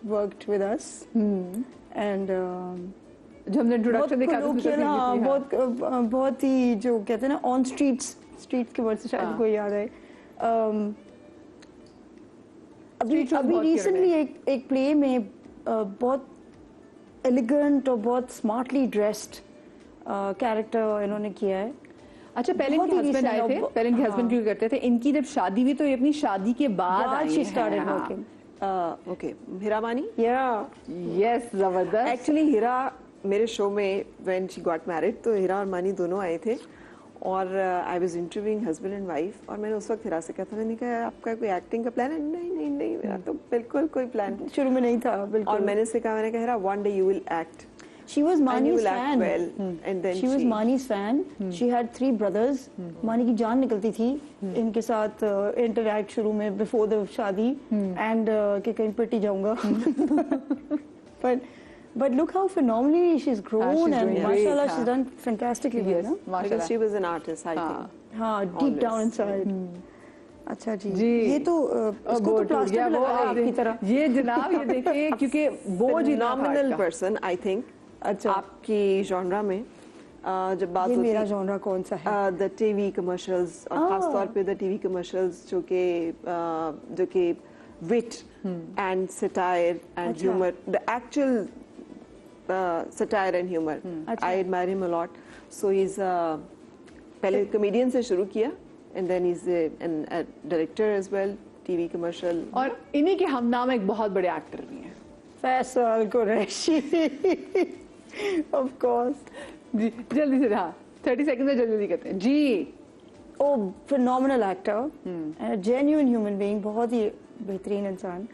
worked with us. And जो हमने इंट्रोडक्शन देखा था उसमें colloquial, तस्वीर हाँ, थी, हाँ। बहुत ही जो कहते हैं ना ऑन स्ट्रीट्स के वर्ड से शायद हाँ। कोई याद है। अभी Street shows अभी बहुत रिसेंटली एक प्ले में बहुत एलिगेंट और बहुत स्मार्टली ड्रेस्ड कैरेक्टर इन्होंने किया है। अच्छा पहले बहुत इनके ही हस्बैंड recent आए थे, और- पहले इनके हाँ। हस्बैंड क्यों करते थे, इनकी जब शादी हुई तो ये अपनी शादी के बाद आई she हैं। started हाँ। working. ओके। हिरामानी। यस जबरदस्त। एक्चुअली हिरा मेरे शो में व्हेन शी गॉट मैरिड, तो हिरा और मानी दोनों आए थे और I was interviewing husband and wife, और मैंने उस वक्त हिरा से कहा था, मैंने कहा आपका कोई एक्टिंग का प्लान है? नहीं नहीं नहीं, मेरा तो बिल्कुल कोई प्लान। शुरू में नहीं था बिल्कुल। और मैंने से कहा, मैंने कहा Hira one day you will act She was and you Mani's will act fan. well. And then She was Mani's fan. She had 3 brothers. Mani की जान निकलती थी इनके साथ interact शुरू में before the शादी and कि कहीं पिटी जाऊंगा. But look how phenomenally she's grown she's and doing mashallah great, she's done fantastically well. Yes, ना? because माशाल्लाह। she was an artist, I हाँ। think. हाँ, deep Always. down inside. अच्छा जी। जी। ये तो इसको वो तो टूट प्लास्टर गया, भी वो लगा है आपकी तरह। ये जनाब ये देखिए क्योंकि बोझ इतना था Phenomenal इसका। person, I think. अच्छा। आपकी genre में जब बात ये होती मेरा जॉनरा कौन सा है? द टीवी कमर्शियल्स, और खास तौर पे द टीवी कमर्शियल्स जो कि विट एंड सटायर एंड अच्छा। Humour, the actual satire and humour, अच्छा। I admire him a lot. So he is पहले कॉमेडियन से शुरू किया and then he is an director as well, TV commercial. और इन्हीं के हम नाम एक बहुत बड़े एक्टर भी हैं। फैसल कुरैशी। Of course. जी जल्दी से, हाँ 30 सेकंड में जल्दी करते हैं जी। Oh, phenomenal actor and a genuine human being. बहुत ही बेहतरीन इंसान.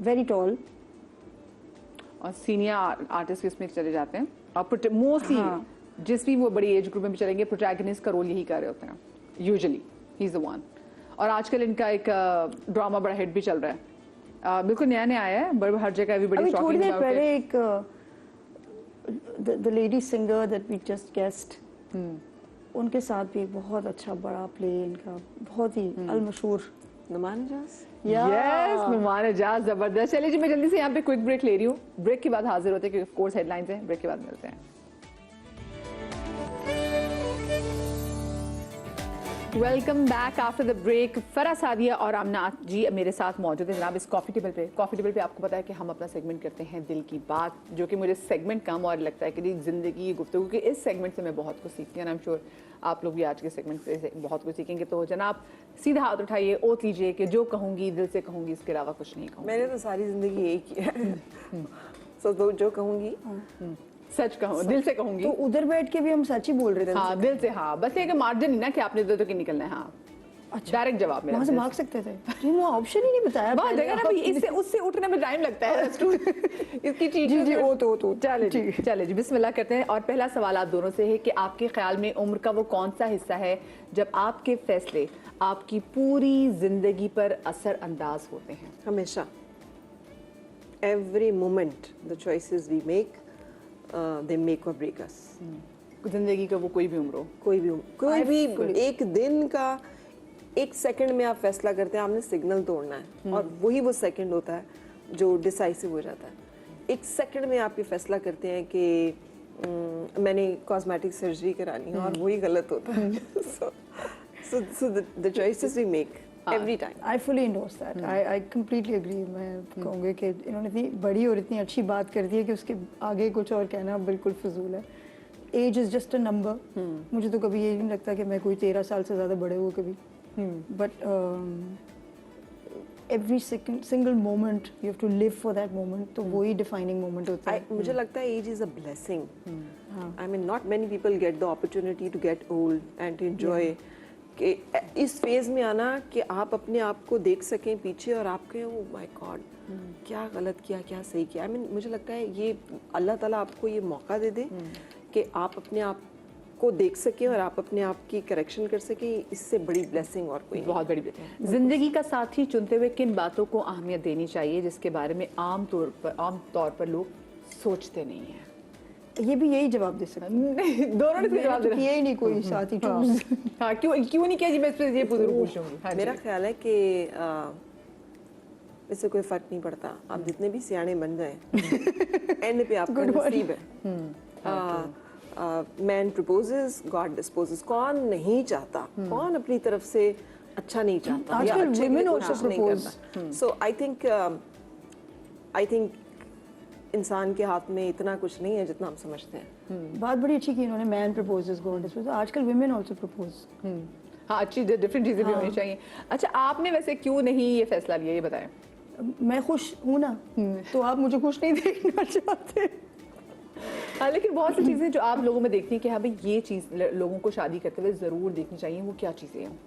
Very tall. और सीनियर आर्टिस्ट इसमें चले जाते हैं और मोस्टली हाँ। जिस भी वो बड़ी एज ग्रुप में भी चलेंगे प्रोटैगनिस्ट का रोल यही कर रहे होते हैं usually. He is the one. और आजकल इनका एक ड्रामा बड़ा हिट भी चल रहा है, बिल्कुल नया नया आया है, बट हर जगह एवरीबॉडी अभी थोड़ी टॉकिंग देर अबाउट पहले इट। एक the lady singer that we just guest, उनके साथ भी बहुत अच्छा बड़ा प्ले इनका, बहुत ही अलमशहूर। नुमान इजाज। यस, नुमान इजाज, जबरदस्त। चलिए जी, मैं जल्दी से यहाँ पे क्विक ब्रेक ले रही हूँ, ब्रेक के बाद हाजिर होते हैं क्योंकि ऑफ कोर्स हेडलाइंस हैं, ब्रेक के बाद मिलते हैं। Welcome back after the break. Farah Sadia और आमना जी मेरे साथ मौजूद है जनाब इस कॉफी टेबल पे। कॉफी टेबल पे आपको पता है कि हम अपना सेगमेंट करते हैं दिल की बात, जो कि मुझे सेगमेंट कम और लगता है कि जिंदगी की गुफ्तगू, क्योंकि इस सेगमेंट से मैं बहुत कुछ सीखती हूँ। आई एम श्योर आप लोग भी आज के सेगमेंट से बहुत कुछ सीखेंगे। तो जनाब सीधा हाथ उठाइए, ओत लीजिए कि जो कहूंगी दिल से कहूंगी, इसके अलावा कुछ नहीं कहूँगी। मैंने तो सारी जिंदगी यही किया है। तो जो कहूंगी सच कहूँ, दिल से कहूंगी। तो उधर बैठ के भी हम सच ही बोल रहे थे। हाँ, दिल से। हाँ, बस एक मार्जिन नहीं ना कि आपने दो तो निकलना है। हाँ, अच्छा, डायरेक्ट जवाब मेरा। वहाँ से भाग सकते थे जी, वो ऑप्शन ही नहीं बताया बहुत पहले जगह ना आप- भाई, इससे उससे उठने में टाइम लगता है। इसकी चीज जी जी, ओ तो चले जी, चले जी, बिस्मिल्लाह करते हैं। और पहला सवाल आप दोनों से है कि आपके ख्याल में उम्र का वो कौन सा हिस्सा है जब आपके फैसले आपकी पूरी जिंदगी पर असर अंदाज होते हैं? हमेशा, every moment the choices we make they make or break us. जिंदगी का वो कोई भी उम्र हो, कोई भी एक दिन का, एक सेकंड में आप फैसला करते हैं आपने सिग्नल तोड़ना है, और वही वो सेकंड होता है जो डिसाइसिव हो जाता है। एक सेकंड में आप ये फैसला करते हैं कि मैंने कॉस्मेटिक सर्जरी करानी है, और वही गलत होता है। so the choices we make every time. I fully endorse that. I completely agree. मैं कहूँगी कि इन्होंने इतनी बड़ी और इतनी अच्छी बात कर दी है कि उसके आगे कुछ और कहना बिल्कुल फजूल है। Age is just a number. मुझे तो कभी ये नहीं लगता कि मैं कोई 13 साल से ज़्यादा बड़े हुए कभी, but every single moment you have to live for that moment, तो वही डिफाइनिंग मोमेंट होता है। मुझे लगता है age is a blessing. I mean, not many people get the opportunity to get old and to enjoy. कि इस phase में आना कि आप अपने आप को देख सकें पीछे और आप कहें ओह माय गॉड, क्या गलत किया, क्या सही किया। आई मीन, मुझे लगता है ये अल्लाह ताला आपको ये मौका दे दे कि आप अपने आप को देख सकें और आप अपने आप की करेक्शन कर सकें। इससे बड़ी ब्लेसिंग और कोई बहुत बड़ी जिंदगी का साथी चुनते हुए किन बातों को अहमियत देनी चाहिए जिसके बारे में आम तौर पर लोग सोचते नहीं हैं? ये भी यही जवाब दे सकते हैं। दोनों ने जवाब दिया किया ही नहीं कोई साथी चूज। हाँ, क्यों नहीं किया जी? मैं इस पे ये पूछूंगी। हाँ, मेरा ख्याल है कि इससे कोई फर्क नहीं पड़ता, आप जितने भी सियाने बन जाएं, एंड पे आपका नसीब है। Man proposes, God disposes. कौन नहीं चाहता, कौन अपनी तरफ से अच्छा नहीं चाहता, आजकल अच्छे के लिए women also कोशिश नहीं propose. करता। सो आई थिंक इंसान के हाथ में इतना कुछ नहीं है जितना हम समझते हैं। बात बड़ी अच्छी की इन्होंने, मैन प्रपोजेस गॉड डिस्पोजेस। आजकल women also propose. हाँ, अच्छी डिफरेंट चीजें भी होनी चाहिए। अच्छा, आपने वैसे क्यों नहीं ये फैसला लिया, ये बताएं। मैं खुश हूँ ना, तो आप मुझे खुश नहीं देखना चाहते। हाँ, लेकिन बहुत सी चीजें जो आप लोगों में देखती हैं कि हाँ भाई ये चीज लोगों को शादी करते हुए जरूर देखनी चाहिए, वो क्या चीजें हैं?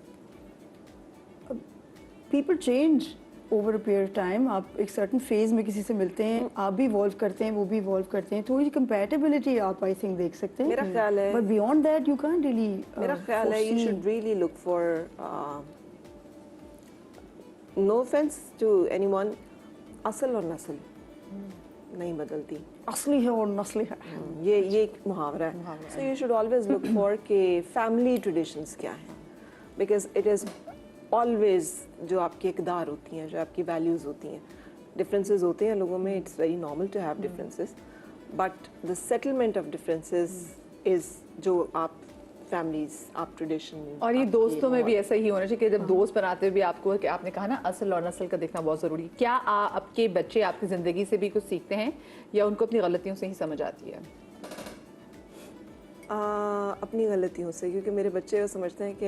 People change over a period of time. आप एक सर्टन फेज में किसी से मिलते हैं, आप भी इवॉल्व करते हैं, वो भी इवॉल्व करते हैं, थोड़ी कंपैटिबिलिटी आप आई थिंक देख सकते हैं। मेरा ख्याल है, but beyond that you can't really. मेरा ख्याल है you should really look for, no offence to anyone, असल और नस्ल नहीं बदलती। असली है और नस्ली है, ये एक मुहावरा है। So you should always look for के फैमिली ट्रेडिशंस क्या है, बिकॉज इट इज़ ऑलवेज जो आपकी इकदार होती हैं, जो आपकी वैल्यूज़ होती हैं, डिफरेंसेस होते हैं लोगों में, it's very normal to have differences, but the settlement of differences is जो आप फैमिलीज, आप ट्रेडिशन। और ये दोस्तों में भी ऐसा ही होना चाहिए कि जब दोस्त बनाते हुए भी आपको, कि आपने कहा ना असल और नस्ल का देखना बहुत ज़रूरी है। क्या आपके बच्चे आपकी ज़िंदगी से भी कुछ सीखते हैं या उनको अपनी गलतियों से ही समझ आती है? अपनी गलतियों से, क्योंकि मेरे बच्चे वो समझते हैं कि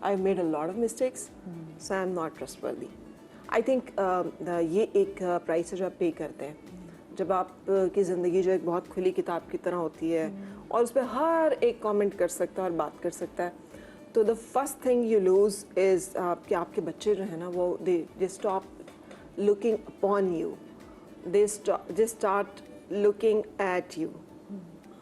I made a lot of mistakes, so I am not trustworthy. I think ये एक प्राइस है जो आप पे करते हैं जब आपकी ज़िंदगी जो एक बहुत खुली किताब की तरह होती है और उस पर हर एक कमेंट कर सकता है और बात कर सकता है। तो the first thing you lose is कि आपके बच्चे जो है ना वो they stop looking upon you, they start looking at you.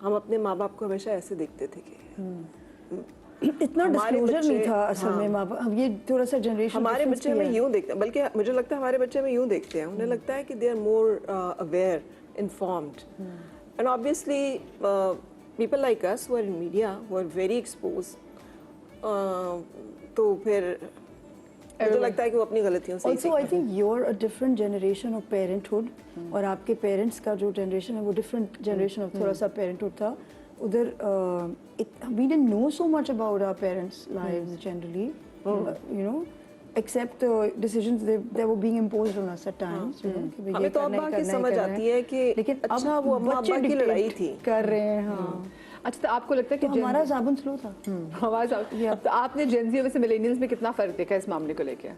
हम अपने माँ बाप को हमेशा ऐसे देखते थे कि इतना हमारे डिस्क्लोजर नहीं बच्चे- था असल में माँ बाप, अब ये थोड़ा सा जनरेशन हमारे बच्चे हमें यूं देखते हैं, बल्कि मुझे लगता है हमारे बच्चे हमें यूं देखते हैं, उन्हें लगता है कि they are more aware, informed, and obviously people like us who are in media, who are very expose, तो फिर मुझे लगता है कि वो अपनी गलतियों से he also I think you're a different generation of parenthood, और आपके पेरेंट्स का जो जनरेशन है वो डिफरेंट जनरेशन ऑफ थोड़ा सा पेरेंटहुड था उधर. We didn't know so much about our parents lives generally, you know, except the decisions they were being imposed on us at times, you know, कि भई ये हमें तो अब करना बाकी है, करना है, समझ करना है. आती है कि लेकिन अच्छा अब वो अम्मा बच्चे अब्बा की लड़ाई dictate थी। कर रहे हैं. हाँ, अच्छा, तो आपको लगता है कि तो हमारा साबुन स्लो था. हमारे साथ तो आपने जेंजी में से मिलेनियल्स में कितना फर्क देखा इस मामले को लेके?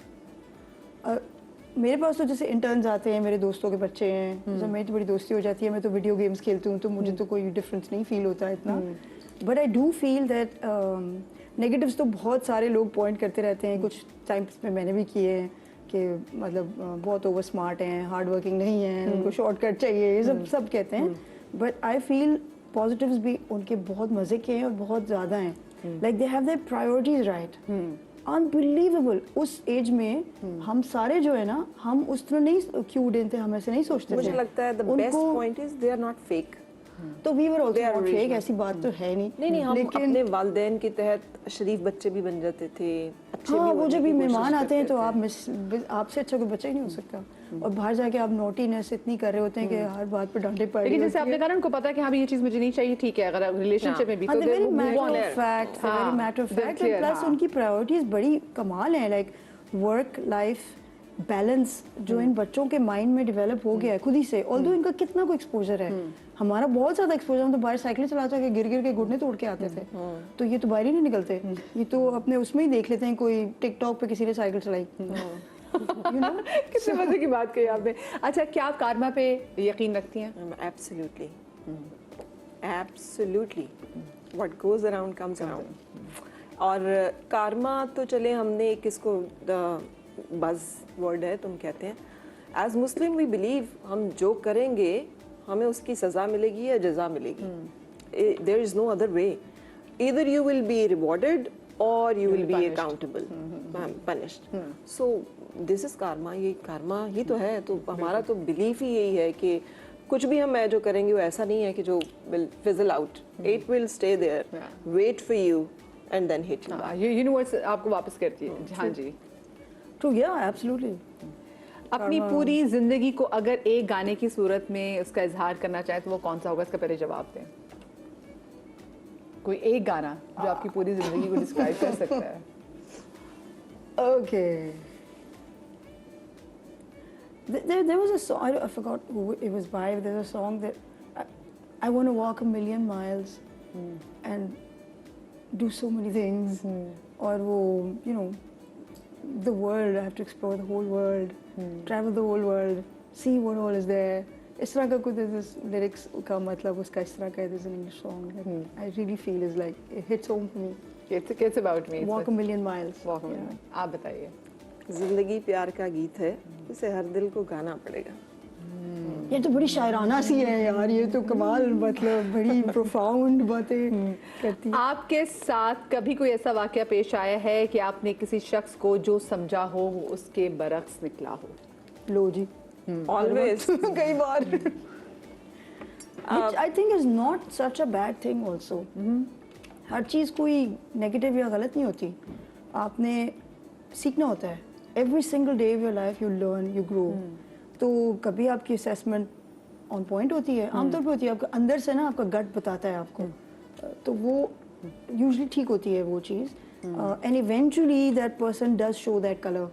मेरे पास तो जैसे इंटर्न्स आते हैं, मेरे दोस्तों के बच्चे हैं, जब मेरी तो बड़ी दोस्ती हो जाती है, मैं तो वीडियो गेम्स खेलती हूँ, तो मुझे तो कोई डिफरेंस नहीं फील होता इतना. But I do feel that negatives तो बहुत सारे लोग पॉइंट करते रहते हैं, कुछ टाइम्स में मैंने भी किए हैं कि मतलब बहुत ओवर स्मार्ट हैं, हार्ड वर्किंग नहीं है, उनको शॉर्टकट चाहिए, ये सब कहते हैं. बट आई फील पॉजिटिव्स भी उनके बहुत मजे के हैं और बहुत ज़्यादा हैं. Like they have their priorities right. Unbelievable. उस एज में हम सारे जो है ना, हम उस तरह नहीं क्यूड थे, हम ऐसे नहीं सोचते थे. मुझे लगता है the best point is they are not fake. तो we were They are also fake, original. ऐसी बात तो है नहीं. नहीं हम लेकिन अपने वालिदैन के तहत शरीफ बच्चे भी बन जाते थे, अच्छे हाँ, भी वो बनने जब की भी कोशिश मेहमान आते हैं करते तो थे। आप आपसे अच्छा कोई बच्चा ही नहीं हो सकता. और बाहर जाके आप नोटीनेस इतनी कर रहे होते हैं कि हर बात पे डांटे पड़ रही लेकिन होती जैसे है. आपने कहा ना, उनको पता है कि हाँ भी ये चीज मुझे नहीं चाहिए, ठीक है, अगर रिलेशनशिप में भी हाँ, तो they're very वो move on matter है. of fact, they're हाँ, very matter of they're fact, clear, and plus हाँ. उनकी प्रायोरिटीज बड़ी कमाल हैं. लाइक वर्क लाइफ बैलेंस जो इन बच्चों के माइंड में डेवलप हो गया है खुद ही से. ऑल्दो इनका कितना को एक्सपोजर है, हमारा बहुत ज्यादा एक्सपोजर. हम तो बाहर साइकिल चला के गिर गिर के घुटने तोड़ के आते थे, तो ये तो बाहर ही नहीं निकलते. ये तो अपने उसमें ही देख लेते हैं, कोई टिकटॉक पे किसी ने साइकिल चलाई. You know? कितने मजे की बात कही आपने. अच्छा, क्या आप कारमा पे यकीन रखती हैं? Absolutely. Absolutely. What goes around comes around. और karma तो चले हमने एक इसको बज वर्ड है, तुम कहते हैं. एज मुस्लिम वी बिलीव हम जो करेंगे हमें उसकी सजा मिलेगी या जजा मिलेगी. There is no other way. Either you will be rewarded और you will be accountable, punished. So this is karma. ये karma ही तो है. तो हमारा तो बिलीफ ही यही है कि कुछ भी हम जो करेंगे वो ऐसा नहीं है कि जो will fizzle out. It will stay there, wait for you and then hit you. हाँ, ये यूनिवर्स आपको वापस करती है. हाँ जी. तो या एब्सोल्युटली. अपनी पूरी जिंदगी को अगर एक गाने की सूरत में उसका इजहार करना चाहे तो वो कौन सा होगा? इसका पहले जवाब दें. कोई एक गाना जो आपकी पूरी जिंदगी को डिस्क्राइब कर सकता है. Okay. There was a song, I forgot who it was by, but there's a song that I want to walk a million miles and do so many things. Or wo, you know, the world, I have to explore the whole world, travel the whole world, see what all is there. इस तरह का कुछ lyrics का मतलब उसका इस तरह का है. There's an English song that I really feel is like, it hits home for me. It's about me. Walk a million miles. Walk a million. आप बताइए. जिंदगी प्यार का गीत है, इसे हर दिल को गाना पड़ेगा. ये तो बड़ी शायराना सी है यार. ये तो कमाल, मतलब बड़ी प्रोफाउंड बातें करती है. आपके साथ कभी कोई ऐसा वाकया पेश आया है कि आपने किसी शख्स को जो समझा हो वो उसके बरक्स निकला हो? लो जी. ऑलवेज. कई बार. Which I think is not such a bad thing also. हर चीज़ कोई नेगेटिव या गलत नहीं होती. आपने सीखना होता है. Every single day of your life you learn, you grow. तो कभी आपकी असेसमेंट ऑन पॉइंट होती है, आमतौर पे होती है. आपका अंदर से ना आपका गट बताता है आपको, तो वो यूजुअली ठीक होती है वो चीज़. And eventually that person does show that colour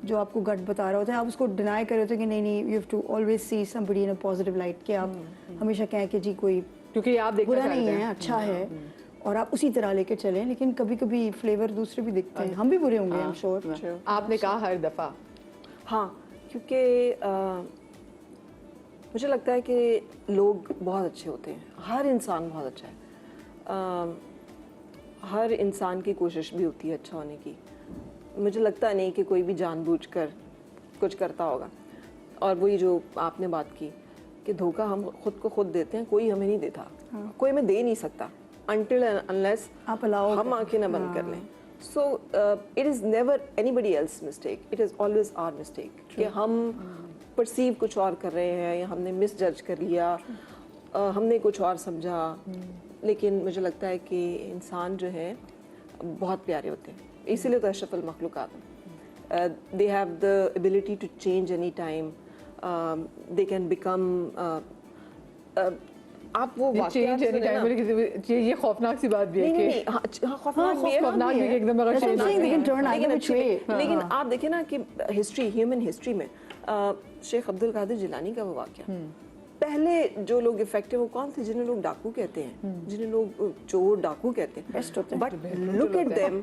जो आपको गट बता रहा होता है. आप उसको डिनाई कर रहे होते हैं कि नहीं, you have to always see somebody in a positive light, कि आप हमेशा कहें कि जी कोई क्योंकि आप देखना बुरा चाहते नहीं हैं. है, अच्छा है, और आप उसी तरह लेके चलें. लेकिन कभी कभी फ्लेवर दूसरे भी दिखते हैं. हम भी बुरे होंगे, आई एम श्योर. आपने कहा हर दफा. हाँ, क्योंकि मुझे लगता है कि लोग बहुत अच्छे होते हैं. हर इंसान बहुत अच्छा है. हर इंसान की कोशिश भी होती है अच्छा होने की. मुझे लगता नहीं कि कोई भी जानबूझकर कुछ करता होगा. और वही जो आपने बात की कि धोखा हम खुद को खुद देते हैं, कोई हमें नहीं देता. कोई हमें दे नहीं सकता. until and unless आप allow हम आंखें ना बंद कर लें. So it is never anybody else's mistake. It is always our mistake. कि हम perceive कुछ और कर रहे हैं या हमने misjudge कर लिया, हमने कुछ और समझा. लेकिन मुझे लगता है कि इंसान जो है बहुत प्यारे होते हैं, इसीलिए तो अशरफुल मखलूक़ात हैं. They have the ability to change any time. They can become आप वो चेंज एनी टाइम, ये खौफनाक सी बात भी है नहीं कि खौफनाक भी है. खौफनाक भी है कि एकदम अगर That's what I'm saying, they can turn either लेकिन which way. लेकिन आप देखिए ना कि हिस्ट्री, ह्यूमन हिस्ट्री में शेख अब्दुल कादिर जिलानी का वो वाक़या, पहले जो लोग इफेक्टिव वो कौन थे? जिन्हें लोग डाकू कहते हैं, जिन्हें लोग चोर डाकू कहते हैं. बट लुक एट देम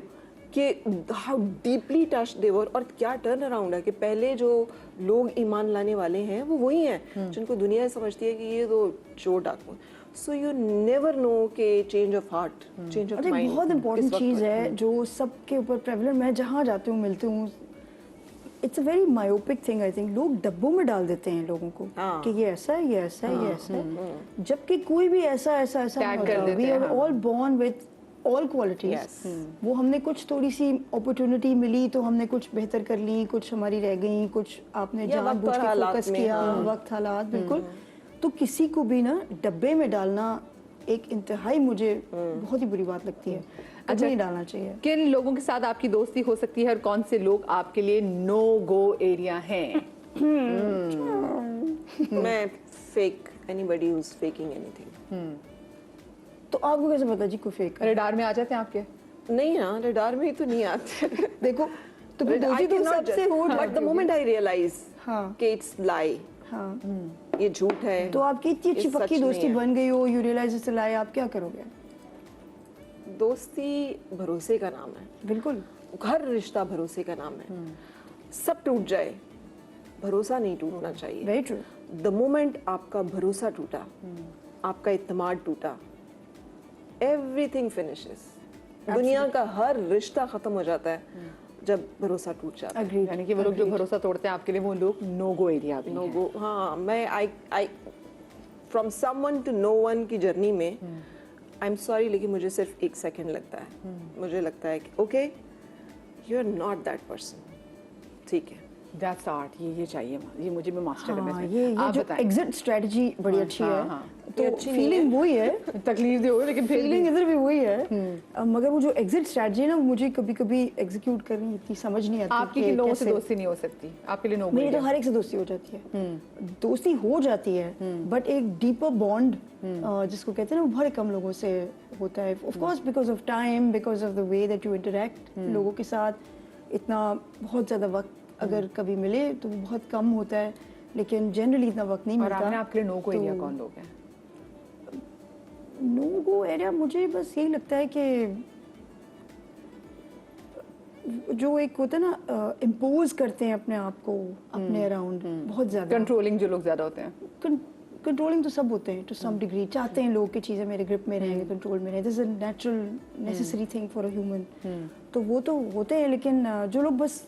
कि हाउ डीपली टच दे वर, और क्या टर्न अराउंड है कि पहले जो लोग ईमान लाने वाले हैं वो वही हैं जिनको दुनिया समझती है कि ये तो चोर डाकू. सो यू नेवर नो कि change of heart, change of mind बहुत इंपॉर्टेंट चीज़ है जो सबके ऊपर प्रेवलेंट. मैं जहाँ जाती हूँ मिलती हूँ, it's a very myopic thing. I think लोग डब्बों में डाल देते हैं लोगों को कि ये ऐसा है, ये ऐसा है, ये ऐसा है, जबकि कोई भी ऐसा नहीं होता. We are all born with all qualities. वो हमने कुछ थोड़ी सी अपॉर्चुनिटी मिली तो हमने कुछ बेहतर कर ली, कुछ हमारी रह गई, कुछ आपने जानबूझ के फोकस किया, वक्त हालात. बिल्कुल. तो किसी को भी ना डब्बे में डालना एक इंतहाई मुझे बहुत ही बुरी बात लगती है. अच्छा, नहीं डालना चाहिए. किन लोगों के साथ आपकी दोस्ती हो सकती है और कौन से लोग आपके लिए नो गो एरिया हैं? मैं fake, anybody who is faking anything. तो आपको कैसे पता जी कोई फेक? रेडार में आ जाते हैं आपके? नहीं हाँ, रेडार में ही तो नहीं आते. देखो तो फिर दोस्ती तो सबसे हो but the moment I realise हाँ. कि इट्स लाई, हाँ. ये झूठ है. तो आपकी इतनी अच्छी ये सच पक्की नहीं दोस्ती है. बन गई हो, यू रियलाइज इट्स अ लाई, आप क्या करोगे? दोस्ती भरोसे का नाम है. बिल्कुल. हर रिश्ता भरोसे का नाम है. सब टूट जाए, भरोसा नहीं टूटना चाहिए. Very true. द मोमेंट आपका भरोसा टूटा, आपका इत्मीनान टूटा, एवरीथिंग फिनिशेस. दुनिया का हर रिश्ता खत्म हो जाता है जब भरोसा टूट जाता है. Agreed. यानी कि वो लोग जो भरोसा तोड़ते हैं आपके लिए, वो लोग नो गो एरिया भी हैं. No go. हाँ, मैं I from someone to no one की जर्नी में आई एम सॉरी लेकिन मुझे सिर्फ 1 सेकंड लगता है. मुझे लगता है कि okay you are not that person. ठीक है, दैट्स आर्ट. ये चाहिए, ये मुझे भी मास्टर करना हाँ, चाहिए. ये आप जो बताएं. एग्जिट स्ट्रेटजी बड़ी अच्छी हाँ, है. हाँ. तो फीलिंग वही है, तकलीफ दे हो लेकिन फिर भी. फीलिंग इधर भी वही है. मगर वो जो एग्जिट स्ट्रेटजी है ना, मुझे कभी कभी एग्जीक्यूट करनी इतनी समझ नहीं आती. आपकी कि किन लोगों से कैसे. दोस्ती नहीं हो सकती? आपके लिए नो गो मेरी तो एरिया? हर एक से दोस्ती हो जाती है. दोस्ती हो जाती है बट एक डीपर बॉन्ड जिसको कहते हैं ना, वो बहुत कम लोगों से होता है. Of course because of time, because of the way that you interact लोगों के साथ. इतना बहुत ज़्यादा वक्त अगर कभी मिले तो वो बहुत कम होता है, लेकिन जनरली इतना वक्त नहीं और मिलता. आपने आपके लिए नो गो तो एरिया कौन लोग हैं? नो गो एरिया मुझे बस यही लगता है कि जो एक होता है ना, इम्पोज करते हैं अपने आप को अपने अराउंड बहुत ज़्यादा. कंट्रोलिंग जो लोग ज्यादा होते हैं. कंट्रोलिंग तो सब होते हैं टू सम डिग्री. चाहते हैं लोग की चीज़ें मेरे ग्रिप में रहेंगे, कंट्रोल में रहें. This is a natural necessary thing for a human. तो वो तो होते हैं, लेकिन जो लोग बस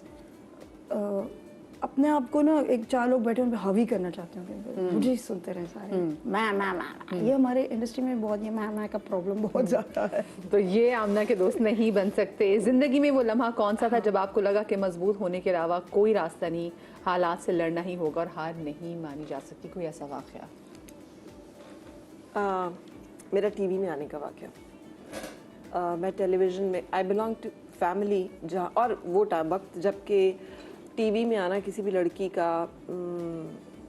अपने आप को ना, एक 4 लोग बैठे उन पे हावी करना चाहते हैं, मुझे ही सुनते रहे सारे मैं. ये हमारे इंडस्ट्री में बहुत, ये मैं का प्रॉब्लम बहुत ज़्यादा है. तो ये आमना के दोस्त नहीं बन सकते. जिंदगी में वो लम्हा कौन सा था जब आपको लगा कि मजबूत होने के अलावा कोई रास्ता नहीं, हालात से लड़ना ही होगा और हार नहीं मानी जा सकती? कोई ऐसा वाकया? मेरा टीवी में आने का वाकया. मैं टेलीविज़न में, आई बिलोंग टू फैमिली जहाँ, और वो टाइम वक्त जबकि टीवी में आना किसी भी लड़की का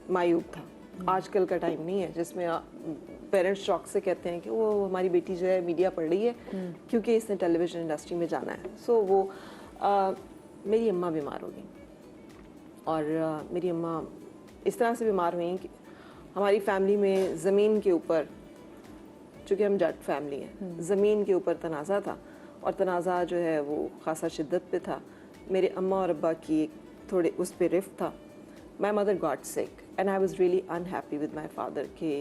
मायूब था. आजकल का टाइम नहीं है जिसमें पेरेंट्स शौक से कहते हैं कि वो हमारी बेटी जो है मीडिया पढ़ रही है क्योंकि इसने टेलीविज़न इंडस्ट्री में जाना है. सो वो मेरी अम्मा बीमार हो गई, और मेरी अम्मा इस तरह से बीमार हुई कि हमारी फैमिली में ज़मीन के ऊपर, चूँकि हम जट फैमिली हैं, ज़मीन के ऊपर तनाज़ा था, और तनाज़ा जो है वो ख़ासा शिद्दत पे था. मेरे अम्मा और अब्बा की एक थोड़े उस पे रिफ्ट था. My mother got sick and I was really unhappy with my father कि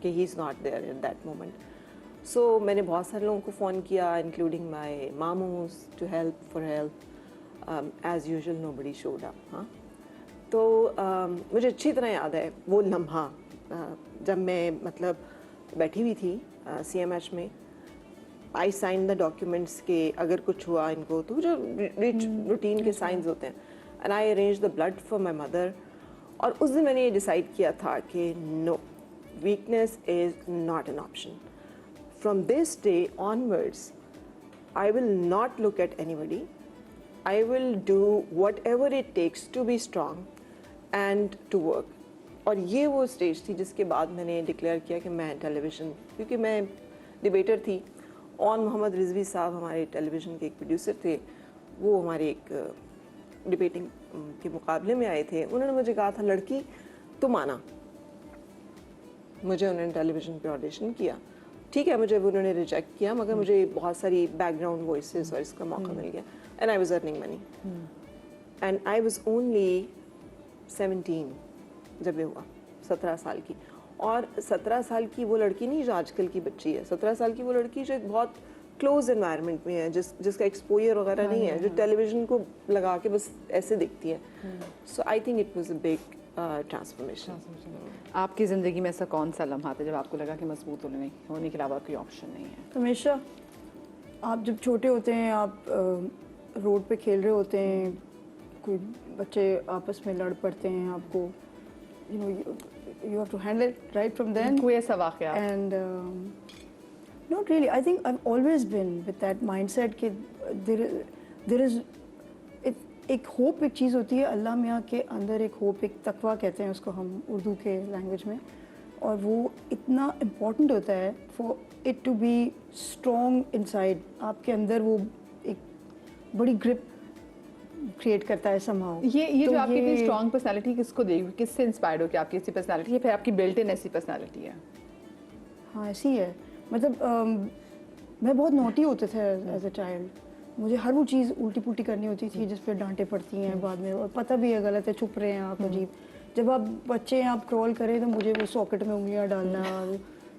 he is not there in that moment. So मैंने बहुत सारे लोगों को फ़ोन किया, इंक्लूडिंग माई मामूज, to help for help. As usual nobody showed up. हाँ, तो मुझे अच्छी तरह याद है वो लम्हा जब मैं मतलब बैठी हुई थी CMH में. I signed the documents के अगर कुछ हुआ इनको तो जो रूटीन के साइंस होते हैं. And I arranged the blood for my mother. और उस दिन मैंने ये डिसाइड किया था कि no, weakness is not an option. From this day onwards, I will not look at anybody. I will do whatever it takes to be strong and to work. और ये वो स्टेज थी जिसके बाद मैंने डिक्लेयर किया कि मैं टेलीविज़न, क्योंकि मैं डिबेटर थी. और मोहम्मद रिजवी साहब हमारे टेलीविज़न के एक प्रोड्यूसर थे, वो हमारे एक डिबेटिंग के मुकाबले में आए थे. उन्होंने मुझे कहा था लड़की तुम आना. मुझे उन्होंने टेलीविज़न पे ऑडिशन किया. ठीक है, मुझे उन्होंने रिजेक्ट किया, मगर मुझे बहुत सारी बैकग्राउंड वॉइसेस और इसका मौका मिल गया. And I was earning money. And I was only 17 जब ये हुआ, 17 साल की. और 17 साल की वो लड़की नहीं जो आजकल की बच्ची है. 17 साल की वो लड़की जो एक बहुत क्लोज एनवायरनमेंट में है, जिसका एक्सपोजर वगैरह नहीं है, जो टेलीविज़न को लगा के बस ऐसे दिखती है. So I think it was a big transformation. आपकी ज़िंदगी में ऐसा कौन सा लम्हा था जब आपको लगा कि मजबूत होने के अलावा कोई ऑप्शन नहीं है? हमेशा आप जब छोटे होते हैं, आप रोड पे खेल रहे होते हैं, कोई बच्चे आपस में लड़ पड़ते हैं, आपको you have to handle it right from then. कोई ऐसा वाक़या? And not really. I think I've always been with that mindset कि there is एक होप, एक चीज़ होती है अल्लाह मियाँ के अंदर, एक होप, एक तकवा कहते हैं उसको हम उर्दू के लैंग्वेज में. और वो इतना इम्पॉर्टेंट होता है for it to be strong inside. आपके अंदर वो एक बड़ी ग्रिप क्रिएट करता है somehow. ये तो जो आपकी इतनी स्ट्रॉन्ग पर्सनालिटी किसको देगी, किससे इंस्पायर्ड हो कि आपकी ऐसी पर्सनालिटी है, फिर आपकी बिल्ट इन ऐसी पर्सनालिटी है? हाँ ऐसी है. मतलब मैं बहुत नोटी होते थे एज अ चाइल्ड. मुझे हर वो चीज़ उल्टी पुल्टी करनी होती थी जिस पर डांटें पड़ती हैं बाद में, और पता भी है गलत है, छुप रहे हैं आप अजीब. जब आप बच्चे हैं, आप क्रॉल करें तो मुझे वो सॉकेट में उंगलियां डालना,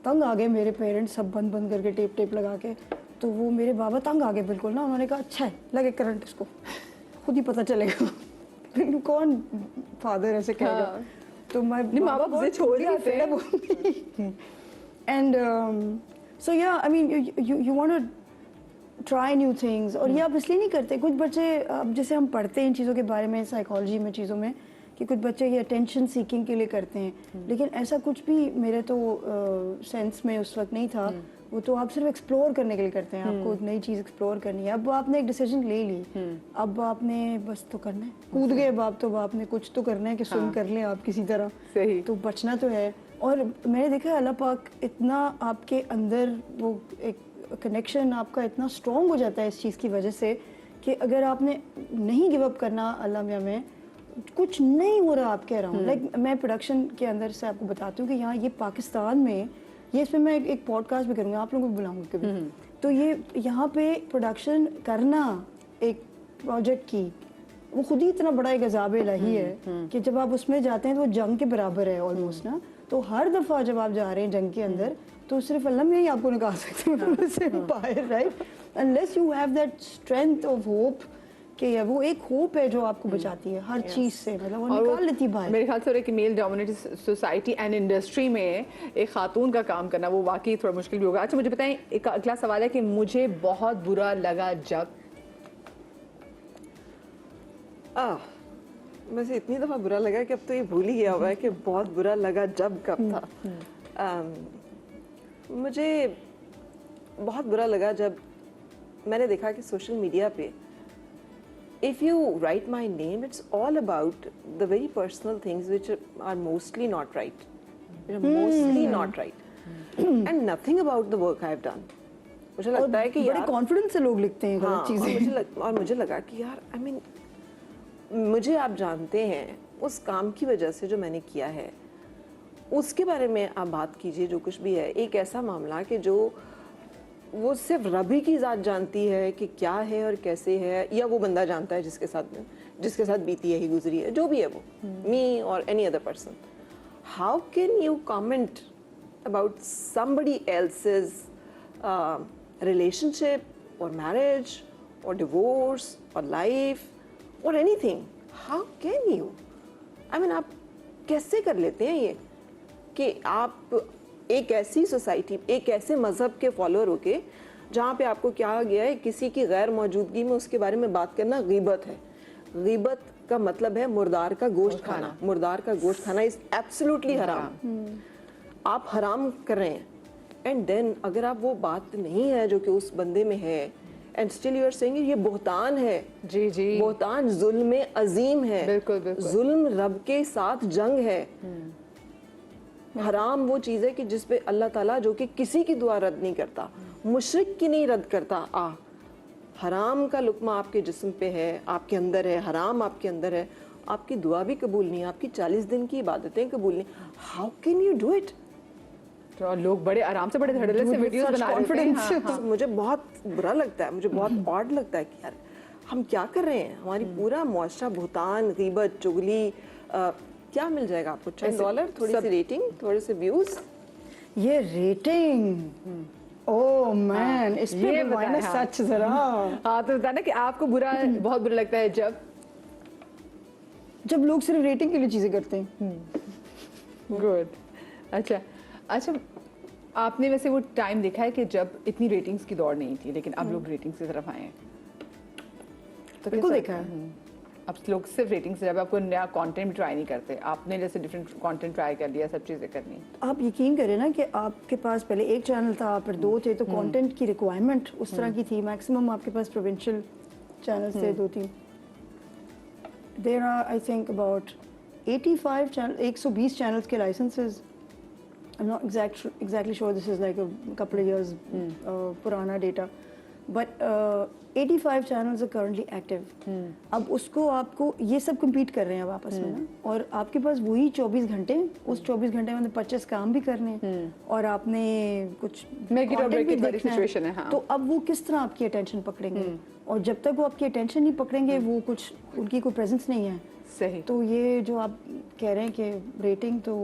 तंग आ गए मेरे पेरेंट्स सब बंद बंद करके टेप लगा के. तो वो मेरे बाबा तंग आ गए बिल्कुल ना. उन्होंने कहा अच्छा है लगे करंट, इसको खुद ही पता चलेगा. कौन फादर ऐसे कहेगा? तो मैं माँ बाप से छोड़ जाते हैं. एंड सो या I mean you want to try new things. और ये आप इसलिए नहीं करते. कुछ बच्चे, अब जैसे हम पढ़ते हैं इन चीज़ों के बारे में, साइकोलॉजी में, चीज़ों में, कि कुछ बच्चे ये अटेंशन सीकिंग के लिए करते हैं. लेकिन ऐसा कुछ भी मेरे तो सेंस में उस वक्त नहीं था. वो तो आप सिर्फ एक्सप्लोर करने के लिए करते हैं. आपको एक नई चीज़ एक्सप्लोर करनी है. अब आपने एक डिसीजन ले ली, अब आपने बस तो करना है, कूद गए अब आप, तो आपने कुछ तो करना है कि स्विम कर लें आप किसी तरह. सही. तो बचना तो है. और मैंने देखा अल्लाह पाक इतना आपके अंदर वो एक कनेक्शन आपका इतना स्ट्रॉन्ग हो जाता है इस चीज़ की वजह से कि अगर आपने नहीं गिव अप करना अल्लाह मियाँ में, कुछ नहीं हो रहा आपके अराउंड. लाइक मैं प्रोडक्शन के अंदर से आपको बताती हूँ कि यहाँ ये पाकिस्तान में, ये इसमें मैं एक पॉडकास्ट भी करूँगी, आप लोगों को बुलाऊंगी कभी. तो ये यहाँ पे प्रोडक्शन करना एक प्रोजेक्ट की, वो खुद ही इतना बड़ा एक अज़ाब इलाही है कि जब आप उसमें जाते हैं तो वो जंग के बराबर है ऑलमोस्ट ना. तो हर दफ़ा जब आप जा रहे हैं जंग के अंदर, तो सिर्फ अल्लाह में ही आपको निकाल सकते हैं उससे बाहर, right? Unless you have that strength of hope कि वो एक होप है जो आपको बचाती है हर चीज़ से, मतलब वो निकाल लेती बाहर. मेरे ख्याल से एक male dominated society and industry में एक खातून का काम करना वो वाकई थोड़ा मुश्किल भी होगा. अच्छा मुझे बताएं, एक अगला सवाल है कि मुझे बहुत बुरा लगा जब. मुझे इतनी दफ़ा बुरा लगा कि अब तो ये भूल ही गया हुआ है कि बहुत बुरा लगा जब कब था. मुझे बहुत बुरा लगा जब मैंने देखा कि सोशल मीडिया पे if you write my name, it's all about the very personal things which are mostly not right. Mostly not right. And nothing about the work I've done. मुझे लगता है कि बड़े कॉन्फिडेंस से लोग लिखते हैं गलत चीज़ें. और मुझे लगा कि यार I mean, मुझे आप जानते हैं उस काम की वजह से जो मैंने किया है, उसके बारे में आप बात कीजिए जो कुछ भी है. एक ऐसा मामला कि जो वो सिर्फ रब ही की ज़ात जानती है कि क्या है और कैसे है, या वो बंदा जानता है जिसके साथ बीती है, ही गुजरी है, जो भी है वो, मी और any other person. How can you comment about somebody else's relationship और मैरिज और डिवोर्स और लाइफ और anything? How can you? I mean आप कैसे कर लेते हैं ये कि आप एक ऐसी सोसाइटी, एक ऐसे मजहब के फॉलोअर होके जहाँ पे आपको कहा गया है किसी की गैर मौजूदगी में उसके बारे में बात करना गीबत है। गीबत का मतलब है मुर्दार का गोश्त खाना। मुर्दार का गोश्त खाना इज एब्सोल्युटली हराम। आप हराम कर रहे हैं, एंड देन अगर आप वो बात नहीं है जो कि उस बंदे में है, and still you are saying ये बुहतान है। जी जी, बुहतान जुल्म अजीम है। बिल्कुल बिल्कुल। जुल्म रब के साथ जंग है। हराम वो चीज है कि जिसपे अल्लाह ताला, जो कि किसी की दुआ रद्द नहीं करता, मुशरिक की नहीं रद्द करता, हराम का लुक्मा आपके जिस्म पे है, आपके अंदर है, हराम आपके अंदर है, आपकी दुआ भी कबूल नहीं, आपकी 40 दिन की इबादतें कबूल नहीं। How can you do it? तो लोग बड़े आराम से, बड़े धड़ल्ले से वीडियोस बना रहे हैं। तो मुझे बहुत बुरा लगता है, मुझे बहुत ऑड लगता है कि यार हम क्या कर रहे हैं। हमारी पूरा मुआशरा बुहतान, गीबत, चुगली, क्या मिल जाएगा आपको? $10, थोड़ी सी रेटिंग, थोड़े से व्यूज। ये रेटिंग, ओह मैन, इस पे ये बताएं ना हाँ। सच जरा। हाँ, तो बताना कि आपको बुरा, बहुत बुरा लगता है जब लोग सिर्फ रेटिंग के लिए चीजें करते हैं। गुड। अच्छा अच्छा, आपने वैसे वो टाइम देखा है कि जब इतनी रेटिंग्स की दौड़ नहीं थी, लेकिन अब लोग रेटिंग्स की तरफ आए हैं? तो बिल्कुल कैसा देखा लगता है। अब लोग सिर्फ रेटिंग्स से, जब आपको नया कंटेंट भी ट्राई नहीं करते, आपने जैसे डिफरेंट कंटेंट ट्राई कर लिया, सब चीज़ें करनी। आप यकीन करें ना कि आपके पास पहले एक चैनल था, फिर 2 थे, तो कंटेंट की रिक्वायरमेंट उस तरह की थी। मैक्सिमम आपके पास प्रोविंशियल चैनल्स थे 2-3। There are I think about 85 channel, 120 channels के licences. I am not exactly sure, this is like a couple of years पुराना डेटा, but 85 channels are currently active. अब उसको आपको ये सब compete कर रहे हैं अब आपस में ना, और आपके पास वही 24 घंटे, उस 24 घंटे में 25 काम भी करने हैं और आपने कुछ Make it or content break भी it वाली देखना situation है, हाँ। तो अब वो किस तरह आपकी अटेंशन पकड़ेंगे, और जब तक वो आपकी अटेंशन नहीं पकड़ेंगे, वो कुछ उनकी कोई प्रेजेंस नहीं है। सही। तो ये जो आप कह रहे हैं कि रेटिंग, तो